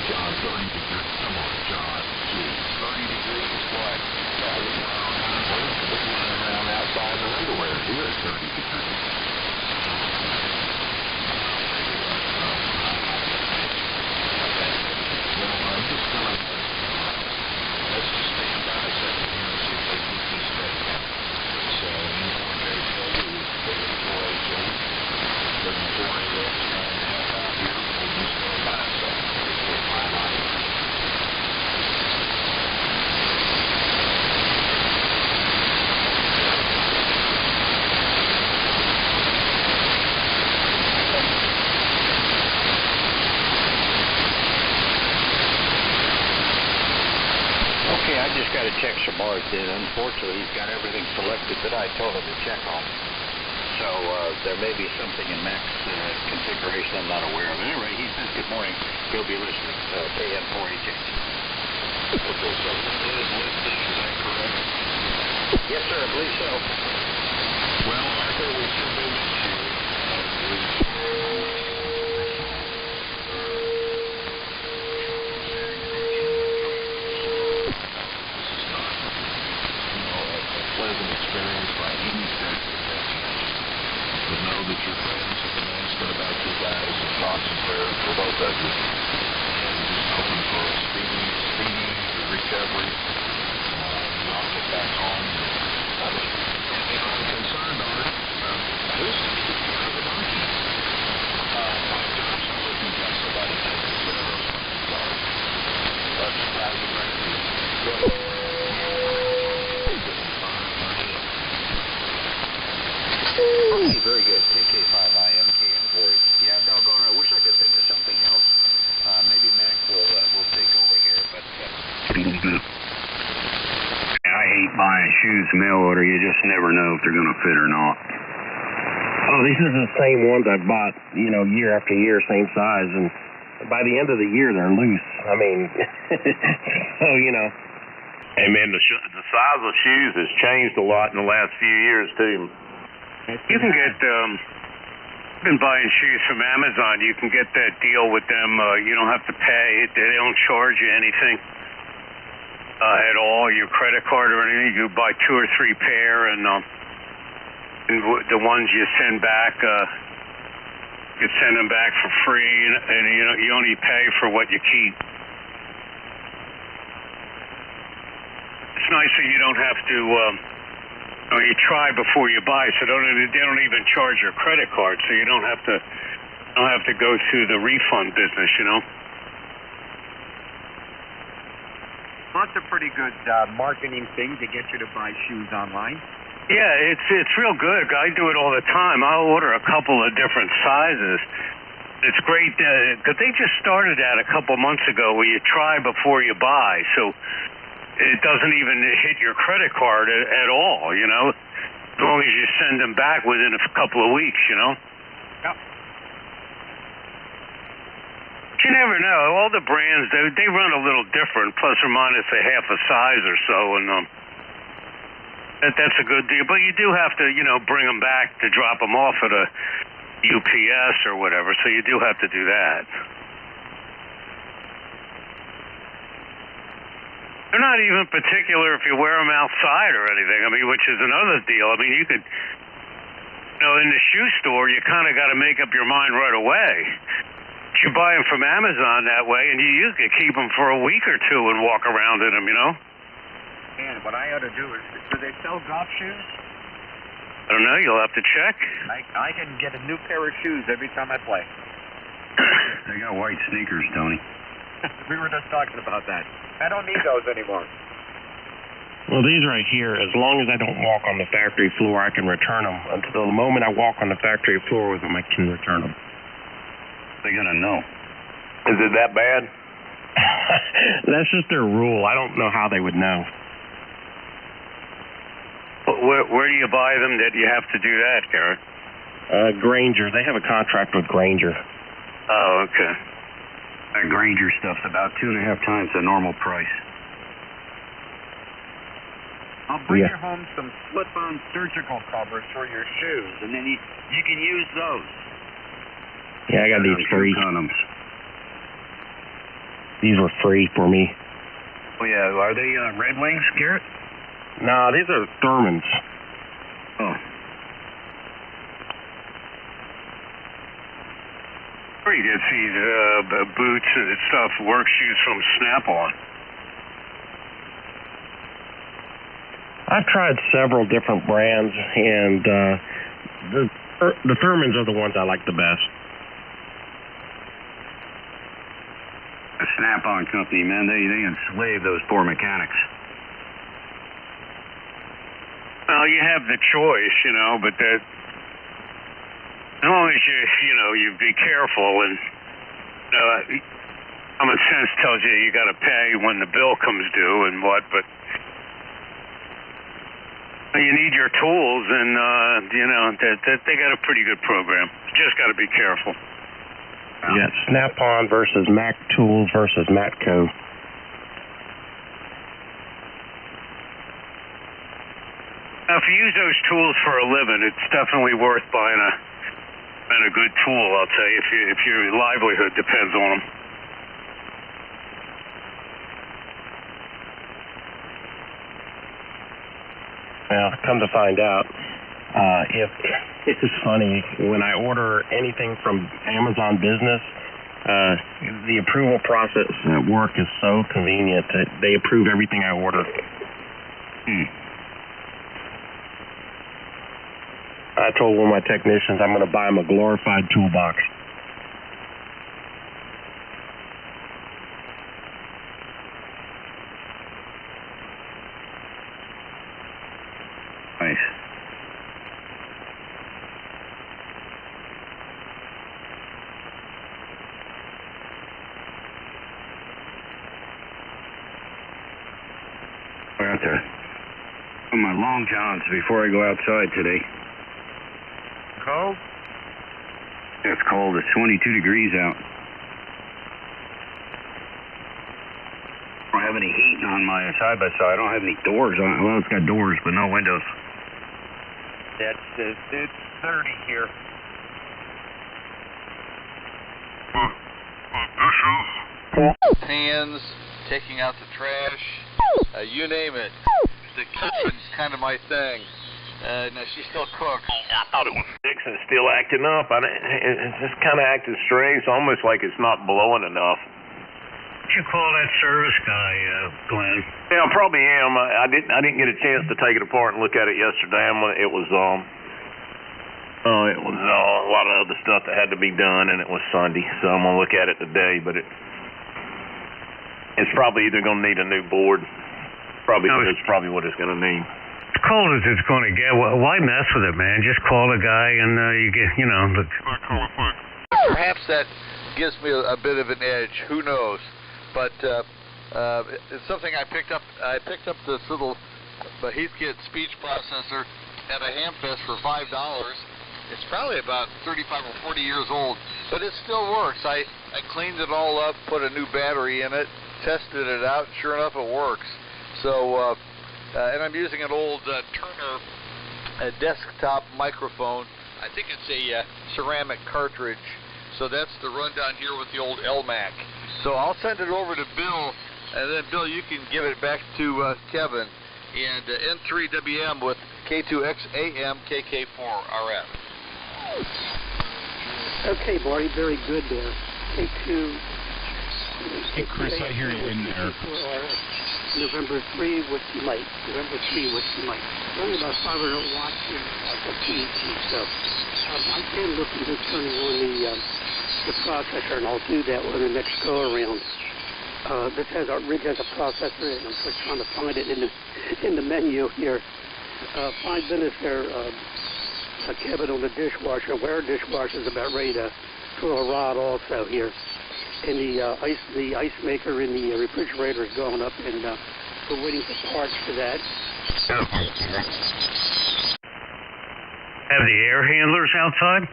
John, 30 degrees. Come on, John. Jeez, 30 degrees. What? We're running around outside in underwear here at 30 degrees. checks are marked in. Unfortunately, he's got everything selected that I told him to check on. So there may be something in Mac's configuration I'm not aware of. Anyway, he says good morning. He'll be listening to KN 4HH.
Okay, so that is listing, is that correct?
Yes, sir, I believe so.
Well, Arthur, we certainly miss you. This is not, a pleasant experience by any stretch of the imagination. But know that your friends at the Manston about you guys and thoughts and prayers for both of you. And just hoping for a speedy recovery. Y'all get back home. I'm concerned, Art. Who's taking care of the monkey? Mike Johnson looking got somebody taking care of him. That's surprising right here.
Okay, very good. KK5IM, KN4H. Yeah, doggone it. I wish I could think of something else. Maybe Mac will take over here, but...
I hate buying shoes mail order. You just never know if they're going to fit or not.
Oh, these are the same ones I've bought, year after year, same size, and by the end of the year, they're loose. I mean, so,
Hey, man, the size of shoes has changed a lot in the last few years, too.
You can get, been buying shoes from Amazon. You can get that deal with them. You don't have to pay. They don't charge you anything at all, your credit card or anything. You buy 2 or 3 pair, and the ones you send back, you send them back for free, and you only pay for what you keep. It's nice that you don't have to, you try before you buy, so they don't even charge your credit card, so you don't have to go through the refund business,
That's a pretty good marketing thing to get you to buy shoes online.
Yeah, it's real good. I do it all the time. I'll order a couple of different sizes. It's great because they just started that a couple months ago where you try before you buy, so it doesn't even hit your credit card at all, as long as you send them back within a couple of weeks,
Yep.
You never know. All the brands, they run a little different, plus or minus a half a size or so, and that's a good deal. But you do have to, bring them back to drop them off at a UPS or whatever, so you do have to do that. They're not even particular if you wear them outside or anything, which is another deal. You could, in the shoe store, you kind of got to make up your mind right away. You buy them from Amazon that way, and you can keep them for a week or two and walk around in them,
And what I ought to do is, do they sell golf shoes?
I don't know. You'll have to check.
I can get a new pair of shoes every time I play.
They got white sneakers, Tony.
We were just talking about that. I don't need those anymore.
well, these right here, as long as I don't walk on the factory floor, I can return them. Until the moment I walk on the factory floor with them, I can return them.
They're going to know.
Is it that bad?
That's just their rule. I don't know how they would know.
Where do you buy them that you have to do that, Garrett?
Grainger. They have a contract with Grainger.
Oh, okay.
That Grainger stuff's about 2.5 times the normal price.
I'll bring you home some slip-on surgical covers for your shoes, and then you can use those.
Yeah, I got these free.
Condoms.
These were free for me.
Oh, yeah. Are they Red Wings, Garrett?
No, these are Thurmans.
Oh.
Or you get these boots and stuff, work shoes from Snap-on.
I've tried several different brands, and the Thurmans are the ones I like the best.
The Snap-on company, man, they enslave those poor mechanics.
Well, you have the choice, but that, as long as you be careful, and common sense tells you got to pay when the bill comes due and what, but You need your tools, and they got a pretty good program. Just got to be careful.
You got Snap-on versus Mac Tools versus Matco.
Now, if you use those tools for a living, it's definitely worth buying a good tool. I'll tell you, if your livelihood depends on them.
Well, come to find out, it's funny, when I order anything from Amazon Business, the approval process at work is so convenient that they approve everything I order. I told one of my technicians I'm going to buy him a glorified toolbox.
Nice. We're out there on my long johns before I go outside today.
Cold?
Yeah, it's cold. It's 22 degrees out. I don't have any heating on my side-by-side. I don't have any doors on. Well, it's got doors, but no windows.
It's 30 here.
Hands, taking out the trash, you name it. The kitchen's kind of my thing. No, she still cooks.
I thought it was Dixon's still acting up. It's just kind of acting strange. It's almost like it's not blowing enough.
You call that service guy, Glenn?
Yeah, I probably am. I didn't get a chance to take it apart and look at it yesterday. It was a lot of other stuff that had to be done, and it was Sunday, so I'm gonna look at it today. But it's probably either gonna need a new board. It's probably what it's gonna need.
As cold as it's going to get, why mess with it, man? Just call the guy and you get,
Perhaps that gives me a bit of an edge. Who knows? But it's something I picked up. I picked up this little Heathkit speech processor at a Hamfest for $5. It's probably about 35 or 40 years old, but it still works. I cleaned it all up, put a new battery in it, tested it out, and sure enough, it works. So. And I'm using an old Turner desktop microphone. I think it's a ceramic cartridge. So that's the rundown here with the old LMAC. So I'll send it over to Bill, and then Bill, you can give it back to Kevin. And N3WM with K2XAM KK4RF.
Okay, Marty, very good there. K2.
Hey, Chris, I hear you in there.
November 3, Whiskey Mike. November 3, Whiskey Mike. Only about 500 watts here at the PET. So I can look into turning on the processor, and I'll do that on the next go around. This has Ridge has a processor, and I'm just trying to find it in the menu here. 5 minutes there, Kevin, on the dishwasher. Where dishwasher is about ready to throw a rod also here. And the ice maker in the refrigerator is going up, and we're waiting for parts for that.
Have the air handlers outside?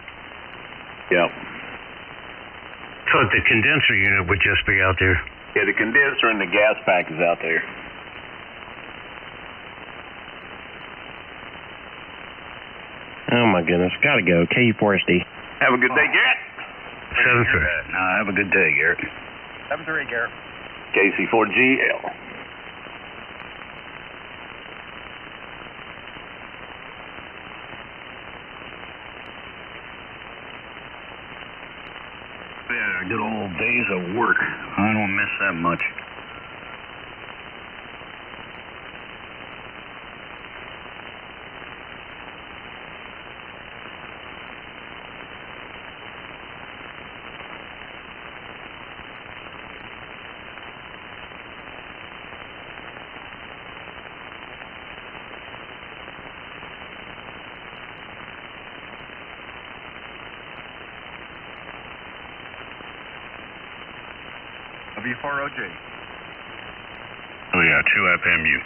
Yep.
So the condenser unit would just be out there.
Yeah, the condenser and the gas pack is out there.
Oh my goodness, gotta go. KU4SD.
Have a good day, Garrett.
7-3.
Have a good day, Garrett.
7-3, Garrett.
KC4GL.
Yeah, good old days of work. I don't miss that much.
W4OJ.
Oh yeah, 2FMU.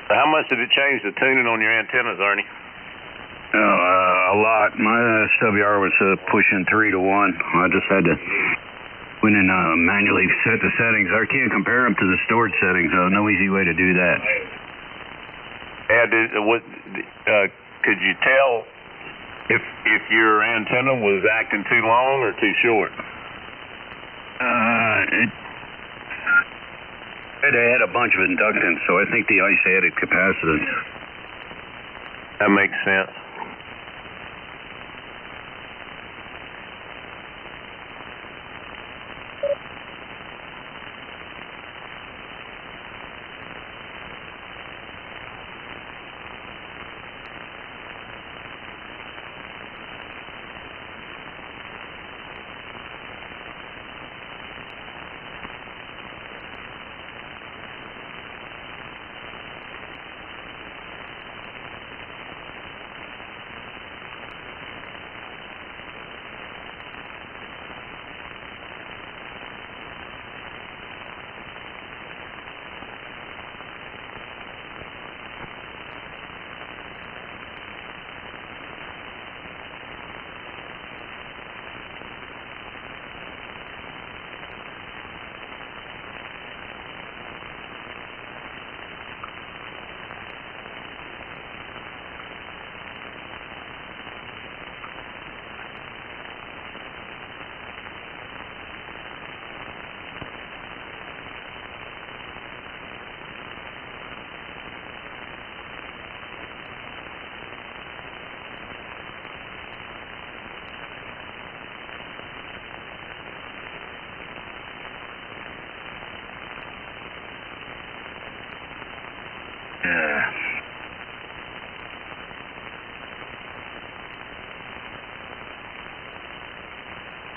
How much did it change the tuning on your antennas, Ernie?
A lot. My SWR was pushing 3 to 1. I just had to went and manually set the settings. I can't compare them to the stored settings. No easy way to do that.
Yeah, could you tell if your antenna was acting too long or too short?
It had a bunch of inductance, so I think the ice added capacitance.
That makes sense.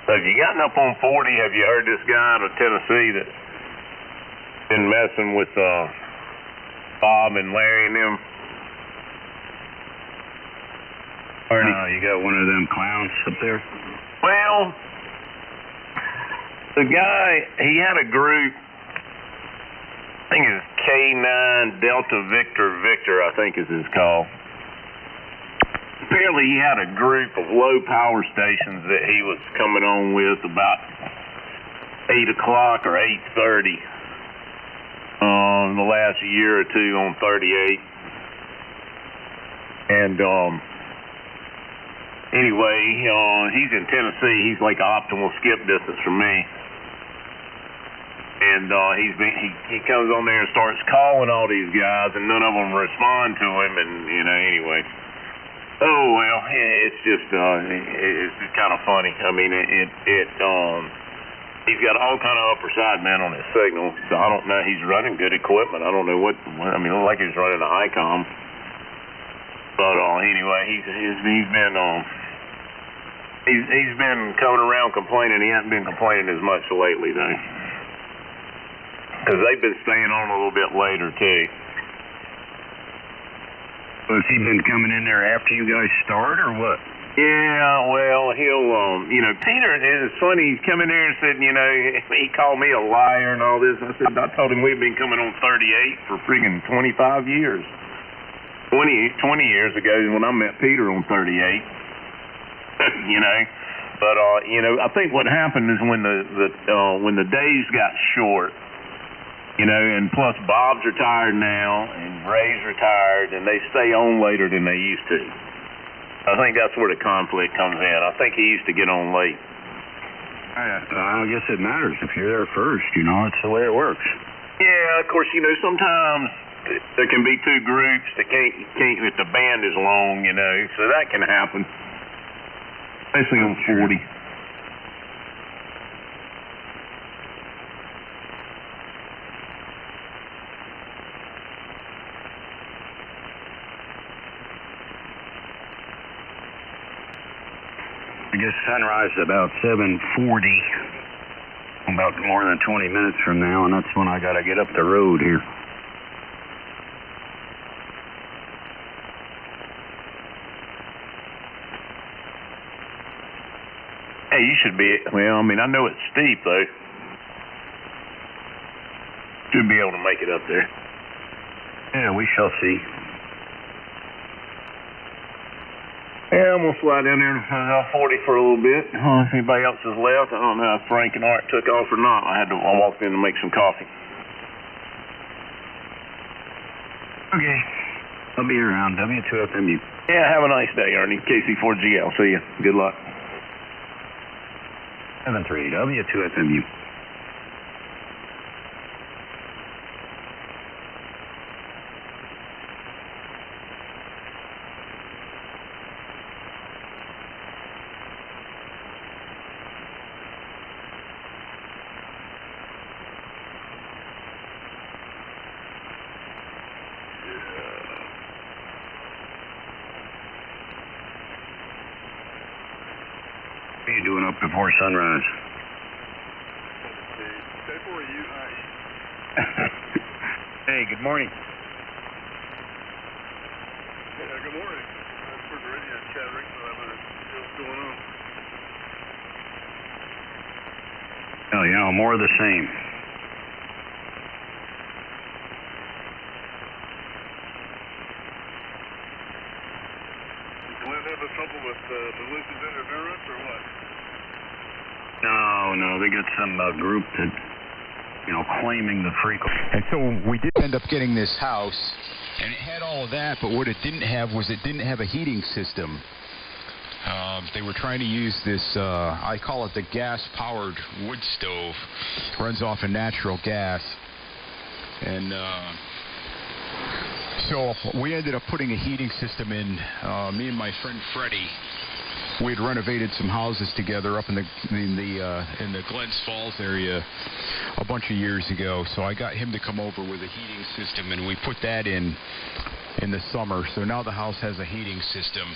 So have you gotten up on 40? Have you heard this guy out of Tennessee that's been messing with Bob and Larry and them?
You got one of them clowns up there?
Well, the guy, he had a group, I think it's K9 Delta Victor Victor, I think is his call. Apparently he had a group of low power stations that he was coming on with about 8 o'clock or 8:30 the last year or two on 38. And anyway, he's in Tennessee. He's like optimal skip distance from me. And he comes on there and starts calling all these guys, and none of them respond to him. And anyway. Oh well, it's just kind of funny. I mean, he's got all kind of upper side man on his signal. So I don't know. He's running good equipment. I don't know what. I mean, it looks like he's running a ICOM. But anyway, he's been coming around complaining. He hasn't been complaining as much lately though, because they've been staying on a little bit later too.
Has he been coming in there after you guys start, or what?
Yeah, well, he'll, Peter, it's funny, he's come in there and said, he called me a liar and all this. I said, I told him we'd been coming on 38 for friggin' 25 years. 20 years ago when I met Peter on 38, But, I think what happened is when the days got short, and plus Bob's retired now and Ray's retired and they stay on later than they used to. I think that's where the conflict comes in. I think he used to get on late.
I guess it matters if you're there first. It's the way it works.
Yeah, of course. Sometimes there can be two groups that can't if the band is long. So that can happen, especially on 40.
I guess sunrise is about 7:40, about more than 20 minutes from now, and that's when I got to get up the road here.
Hey, you should be, I know it's steep, though. Should be able to make it up there.
Yeah, we shall see.
Yeah, I'm going to slide down there and 40 for a little bit. If anybody else has left, I don't know if Frank and Art took off or not. I walked in to make some coffee.
Okay. I'll be around. W2FMU.
Yeah, have a nice day, Ernie. KC4GL. See you. Good luck.
73 W2FMU. What are you doing up before sunrise? Hey, good morning.
Yeah, good morning. I've heard the radio chattering, so I'm going to see what's going on.
Oh, more of the same.
Did Glenn have a trouble with malicious interference or what?
No, they got some group that, claiming the frequency.
And so we did end up getting this house, and it had all of that, but what it didn't have was it didn't have a heating system. They were trying to use this, I call it the gas-powered wood stove. It runs off of natural gas. And so we ended up putting a heating system in. Me and my friend Freddie, we had renovated some houses together up in the Glens Falls area a bunch of years ago. So I got him to come over with a heating system, and we put that in the summer. So now the house has a heating system.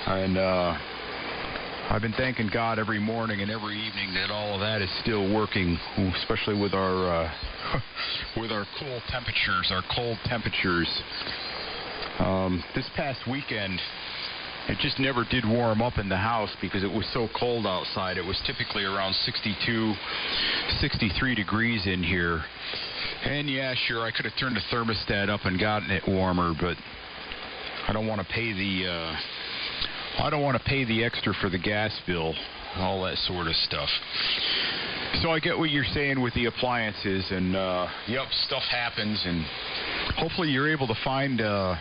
And I've been thanking God every morning and every evening that all of that is still working, especially with our cool temperatures, our cold temperatures. This past weekend, it just never did warm up in the house because it was so cold outside. It was typically around 62, 63 degrees in here. And yeah, sure, I could have turned the thermostat up and gotten it warmer, but I don't want to pay the extra for the gas bill, all that sort of stuff. So I get what you're saying with the appliances, and yep, stuff happens, and hopefully you're able to find the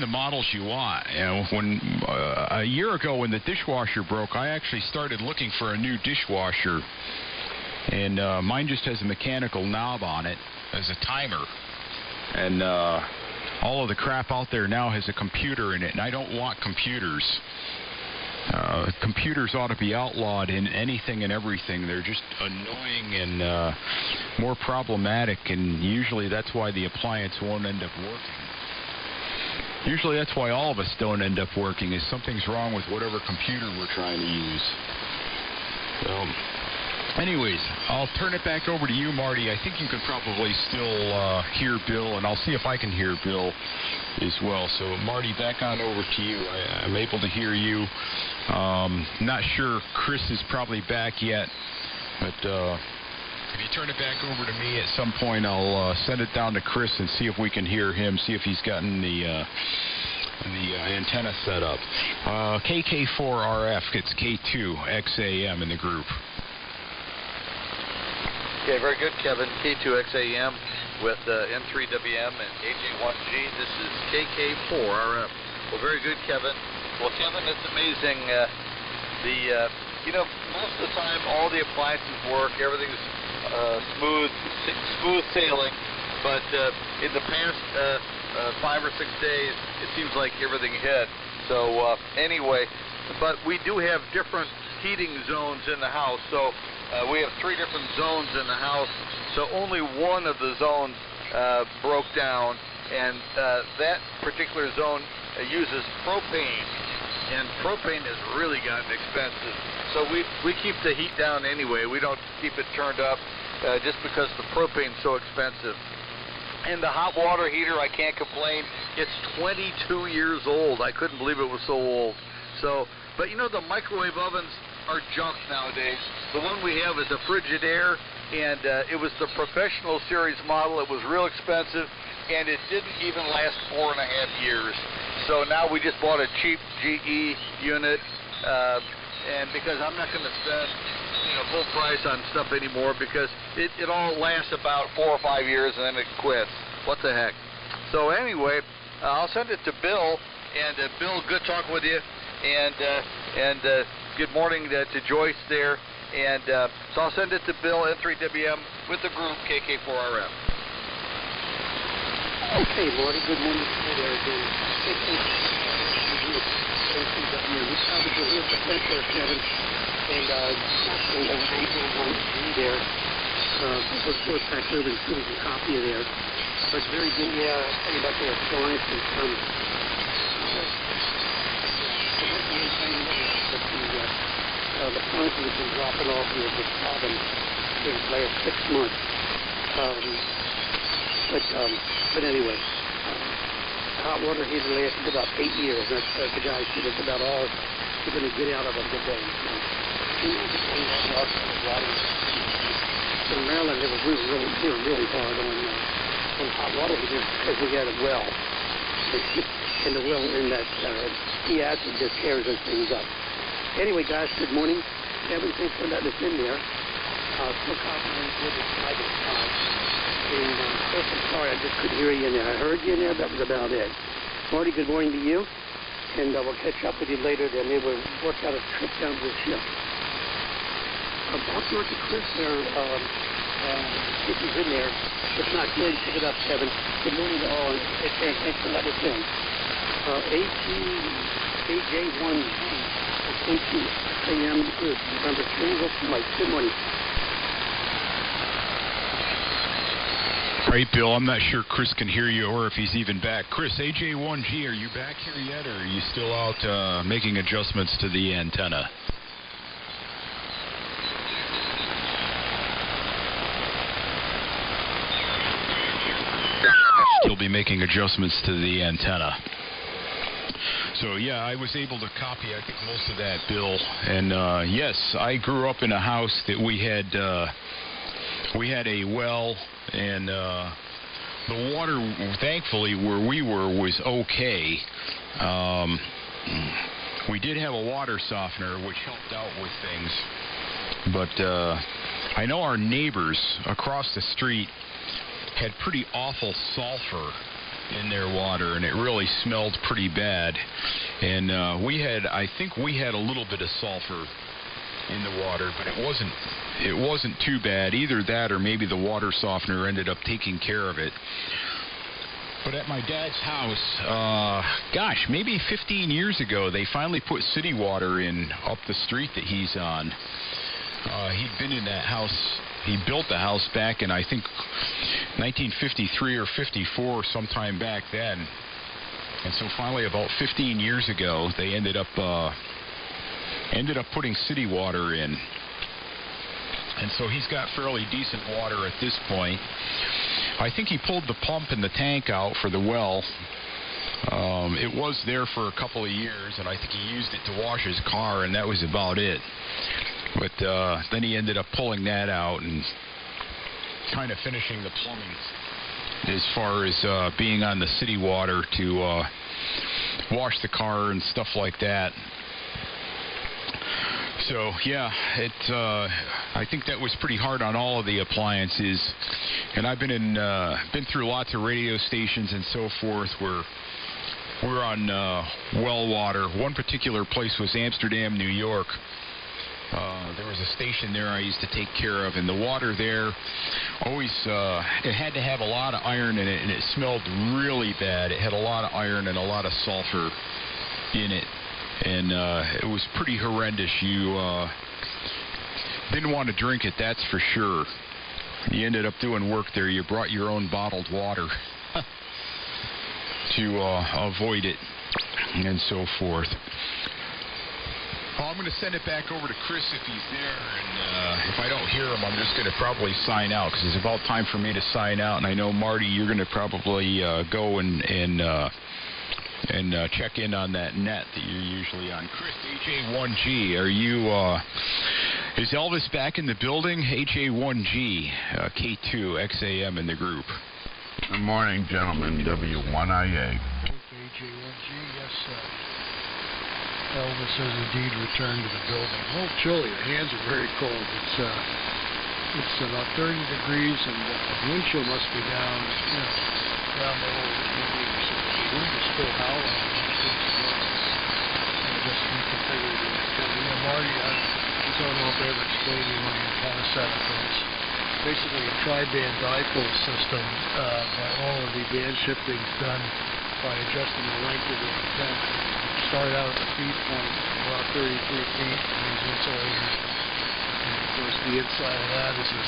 models you want. When a year ago when the dishwasher broke, I actually started looking for a new dishwasher, and mine just has a mechanical knob on it as a timer, and all of the crap out there now has a computer in it, and I don't want computers. Computers ought to be outlawed in anything and everything. They're just annoying and more problematic, and usually that's why the appliance won't end up working. Usually that's why all of us don't end up working, is something's wrong with whatever computer we're trying to use. So Anyways, I'll turn it back over to you, Marty. I think you can probably still hear Bill, and I'll see if I can hear Bill as well. So, Marty, back on over to you. I'm able to hear you. Not sure Chris is probably back yet, but if you turn it back over to me at some point, I'll send it down to Chris and see if we can hear him, see if he's gotten the antenna set up. KK4RF gets K2XAM in the group.
Okay, very good, Kevin. K2XAM with N3WM and AJ1G. This is KK4RF. Well, very good, Kevin. Well, Kevin, it's amazing. Most of the time, all the appliances work. Everything's smooth sailing. But in the past 5 or 6 days, it seems like everything hit. So anyway, but we do have different heating zones in the house. So we have 3 different zones in the house. So only one of the zones broke down, and that particular zone uses propane, and propane has really gotten expensive. So we keep the heat down anyway. We don't keep it turned up just because the propane's so expensive. And the hot water heater, I can't complain. It's 22 years old. I couldn't believe it was so old. So, but the microwave ovens are junk nowadays. The one we have is a Frigidaire, and it was the Professional Series model. It was real expensive, and it didn't even last 4.5 years. So now we just bought a cheap GE unit, and because I'm not going to spend full price on stuff anymore, because it all lasts about 4 or 5 years and then it quits. What the heck? So anyway, I'll send it to Bill, and Bill, good talking with you, and good morning to Joyce there, and so I'll send it to Bill, N3WM, with the group KK4RF.
Okay, Marty, good morning to you there again. Kevin, and actually the AJ1G there, of course, back over and put a copy of there. But very good, yeah, I'll tell you about the appliances. The appliances have been dropping off here with problems in the last 6 months. But anyway, hot water heater lasted about 8 years. That's the guy said it's about all you're going to get out of a good day. In Maryland, we were really hard on hot water heaters because we had a well. And the well in that acid just tears those things up. Anyway, guys, good morning. Kevin, thanks for letting us in there. Still confident with the private spot. And first, I'm sorry, I just couldn't hear you in there. I heard you in there, that was about it. Marty, good morning to you. And we'll catch up with you later. Then maybe we'll work out a trip down to the ship. I'll talk to Chris there. If he's in there. If not, go ahead and pick it up, Kevin. Good morning to all. And thanks for letting us in. AJ1G, KT Group, number 3, what's the mic? Good morning.
All right, Bill, I'm not sure Chris can hear you or if he's even back. Chris, AJ1G, are you back here yet, or are you still out making adjustments to the antenna? Still be making adjustments to the antenna. So, yeah, I was able to copy, I think, most of that, Bill. And, yes, I grew up in a house that we had a well, and the water, thankfully, where we were was okay. We did have a water softener, which helped out with things. But I know our neighbors across the street had pretty awful sulfur in their water, and it really smelled pretty bad. And I think we had a little bit of sulfur in the water, but it wasn't too bad. Either that or maybe the water softener ended up taking care of it. But at my dad's house, gosh, maybe 15 years ago, they finally put city water in up the street that he's on. He'd been in that house. He built the house back in, I think, 1953 or 54, sometime back then. And so finally, about 15 years ago, they ended up putting city water in. And so he's got fairly decent water at this point. I think he pulled the pump and the tank out for the well. It was there for a couple of years, and I think he used it to wash his car, and that was about it. But then he ended up pulling that out and kind of finishing the plumbing as far as being on the city water to wash the car and stuff like that. So yeah, I think that was pretty hard on all of the appliances, and I've been through lots of radio stations and so forth where we're on well water. One particular place was Amsterdam, New York. There was a station there I used to take care of, and the water there always it had to have a lot of iron in it, and it smelled really bad. It had a lot of iron and a lot of sulfur in it, and it was pretty horrendous. You didn't want to drink it, that's for sure. You ended up doing work there. You brought your own bottled water to avoid it and so forth. I'm going to send it back over to Chris if he's there, and if I don't hear him, I'm just going to probably sign out, because it's about time for me to sign out. And I know, Marty, you're going to probably go and check in on that net that you're usually on. Chris, HA1G, are you, is Elvis back in the building? HA1G, K2, XAM in the group.
Good morning, gentlemen. W1IA.
HA1G, yes, sir. Elvis has indeed returned to the building. A little chilly. The hands are very cold. It's about 30 degrees, and the wind chill must be down, down below 2 meters. So the wind is still howling. I just reconfigured the antenna. Marty, I don't know if I ever explained to you my antenna setup. It's basically a tri-band dipole system that all of the band shifting is done by adjusting the length of the antenna. Start out at the feed point, about 33 feet, and these insulators. And of course, the inside of that is the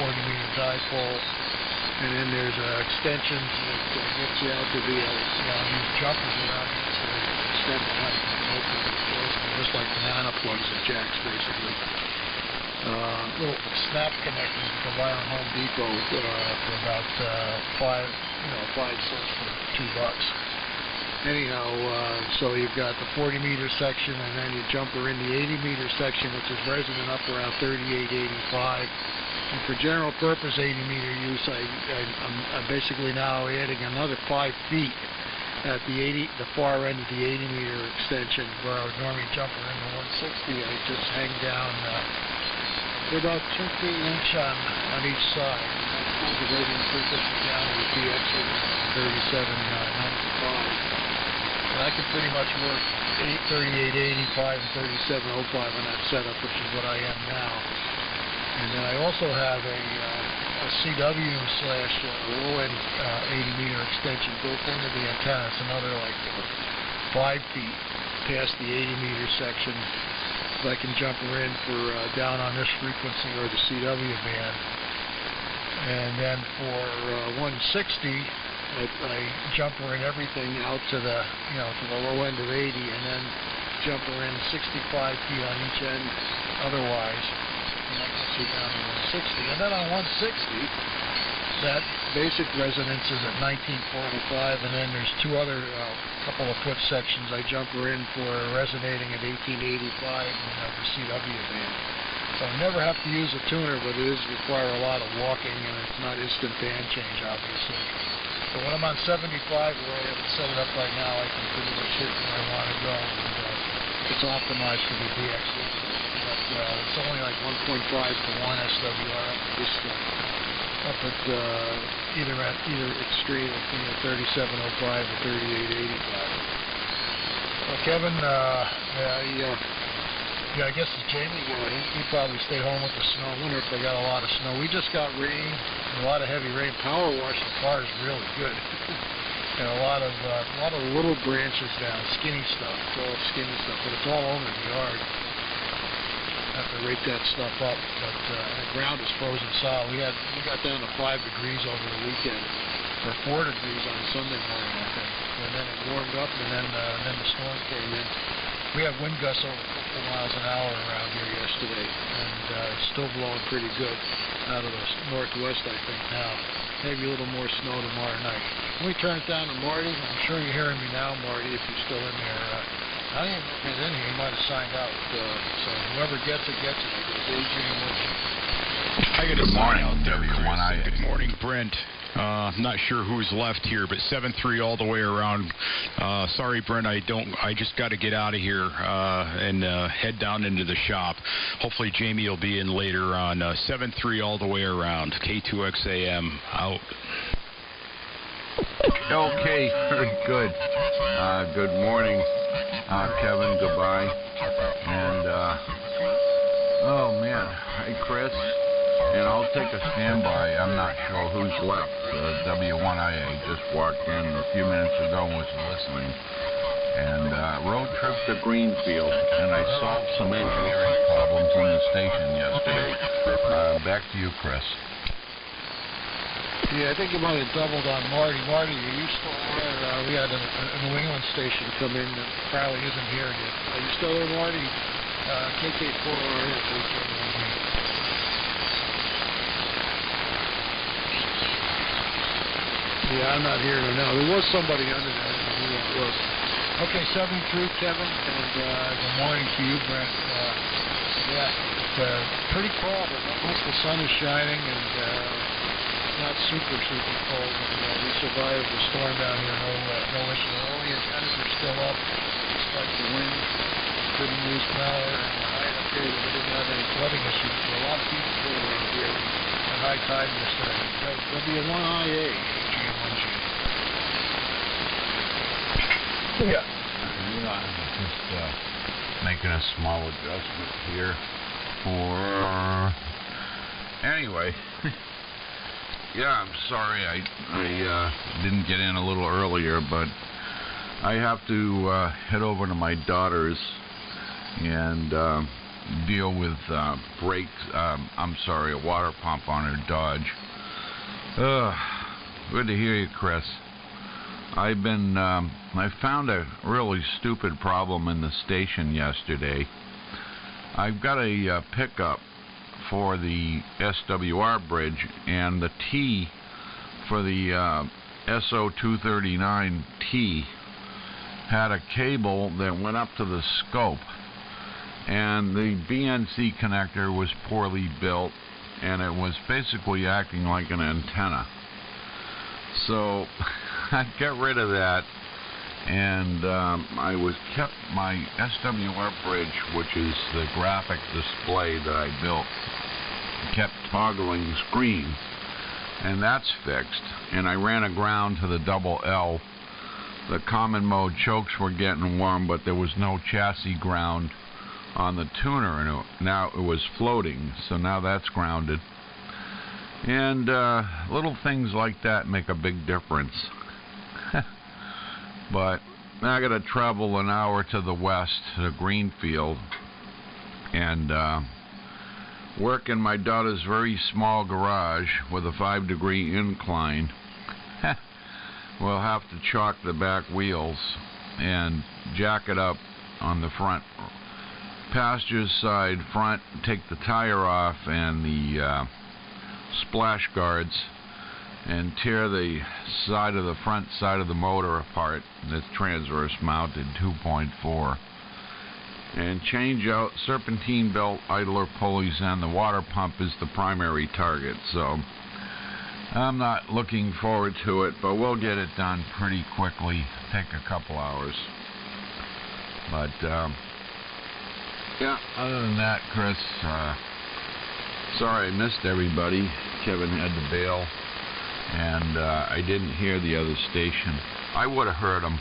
40-meter dipole. And then there's extensions that gets you out to the, these jumpers around the insulator that extend the height and open and close them, just like banana plugs and jacks, basically. Little snap connectors you can buy on Home Depot for about 5 cents for $2. Anyhow, so you've got the 40-meter section, and then you jumper in the 80-meter section, which is resonant up around 3885. And for general purpose 80-meter use, I'm basically now adding another 5 feet at the far end of the 80-meter extension, where I would normally jumper in the 160. I just hang down about 2 feet each on each side. And that's the frequency down to the PX 3795. And I can pretty much work 3885 and 3705 on that setup, which is what I am now. And then I also have a CW / low-end 80-meter extension built into the antenna. It's another like 5 feet past the 80-meter section. So I can jumper in for down on this frequency or the CW band. And then for 160. I jumper in everything out to the to the low end of 80, and then jumper in 65 feet on each end otherwise, and that gets you down to 160. And then on 160, that basic resonance is at 1945, and then there's two other couple of foot sections I jumper in for resonating at 1885 in the CW band. So I never have to use a tuner, but it does require a lot of walking, and it's not instant band change, obviously. So when I'm on 75, where I have it set it up right now, I can pretty much hit where I want to go. And, it's optimized for the DX. But it's only like 1.5 to 1 SWR up at either extreme of 3705 or 3885. Well, Kevin, I guess it's Jamie. He probably stay home with the snow. I wonder if they got a lot of snow. We just got rain, a lot of heavy rain. Power washing cars really good, and a lot of little branches down, skinny stuff. It's all skinny stuff, but it's all over the yard. Have to rake that stuff up, but the ground is frozen solid. We got down to 5 degrees over the weekend, or 4 degrees on Sunday morning, I think. And then it warmed up, and then the storm came in. We have wind gusts over couple miles an hour around here yesterday, and it's still blowing pretty good out of the northwest, I think, now. Maybe a little more snow tomorrow night. Let me turn it down to Marty. I'm sure you're hearing me now, Marty, if you're still in there. I don't even know if he's in here. He might have signed out. So whoever gets it, gets it. He goes, AJ
I got a sign out there. Good morning, Brent. Not sure who's left here, but 7-3 all the way around. Sorry, Brent, I just got to get out of here and head down into the shop. Hopefully Jamie will be in later on. 7-3 all the way around. K2XAM out.
Okay, very good. Good morning, Kevin. Goodbye. And oh man, hey Chris. And I'll take a standby. I'm not sure who's left. W1IA just walked in a few minutes ago and was listening. And road trip to Greenfield. And I solved some engineering problems in the station yesterday. Back to you, Chris.
Yeah, I think you might have doubled on Marty. Marty, are you still there? We had a New England station come in that probably isn't here yet. Are you still there, Marty? KK4RS. Yeah, I'm not hearing it now. There was somebody under there. I don't know who that was. Okay, 7-3, Kevin, and good morning to you, Brent. Yeah, it's pretty cold, but at least the sun is shining, and it's not super cold. And we survived the storm down here, no issue. All the antennas are still up, despite the wind. Couldn't lose power, and the high up here, we didn't have any flooding issues. So a lot of people flew around here at high tide yesterday. W1IA.
Yeah. I'm just making a small adjustment here for... Anyway. Yeah, I'm sorry I didn't get in a little earlier, but I have to head over to my daughter's and deal with brakes. A water pump on her Dodge. Good to hear you, Chris. I found a really stupid problem in the station yesterday. I've got a pickup for the SWR bridge, and the T for the SO239T had a cable that went up to the scope, and the BNC connector was poorly built, and it was basically acting like an antenna. So I got rid of that, and I kept my SWR bridge, which is the graphic display that I built, kept toggling the screen, and that's fixed. And I ran a ground to the double L. The common mode chokes were getting warm, but there was no chassis ground on the tuner, and now it was floating, so now that's grounded. And little things like that make a big difference. But now I got to travel an hour to the west to Greenfield and work in my daughter's very small garage with a 5-degree incline. We'll have to chalk the back wheels and jack it up on the front passenger side front, take the tire off and the splash guards, and tear the front side of the motor apart. That's transverse mounted 2.4, and change out serpentine belt idler pulleys, and the water pump is the primary target. So I'm not looking forward to it, but we'll get it done pretty quickly. Take a couple hours. But yeah, other than that, Chris, sorry I missed everybody. Kevin had to bail, and I didn't hear the other station. I would have heard them.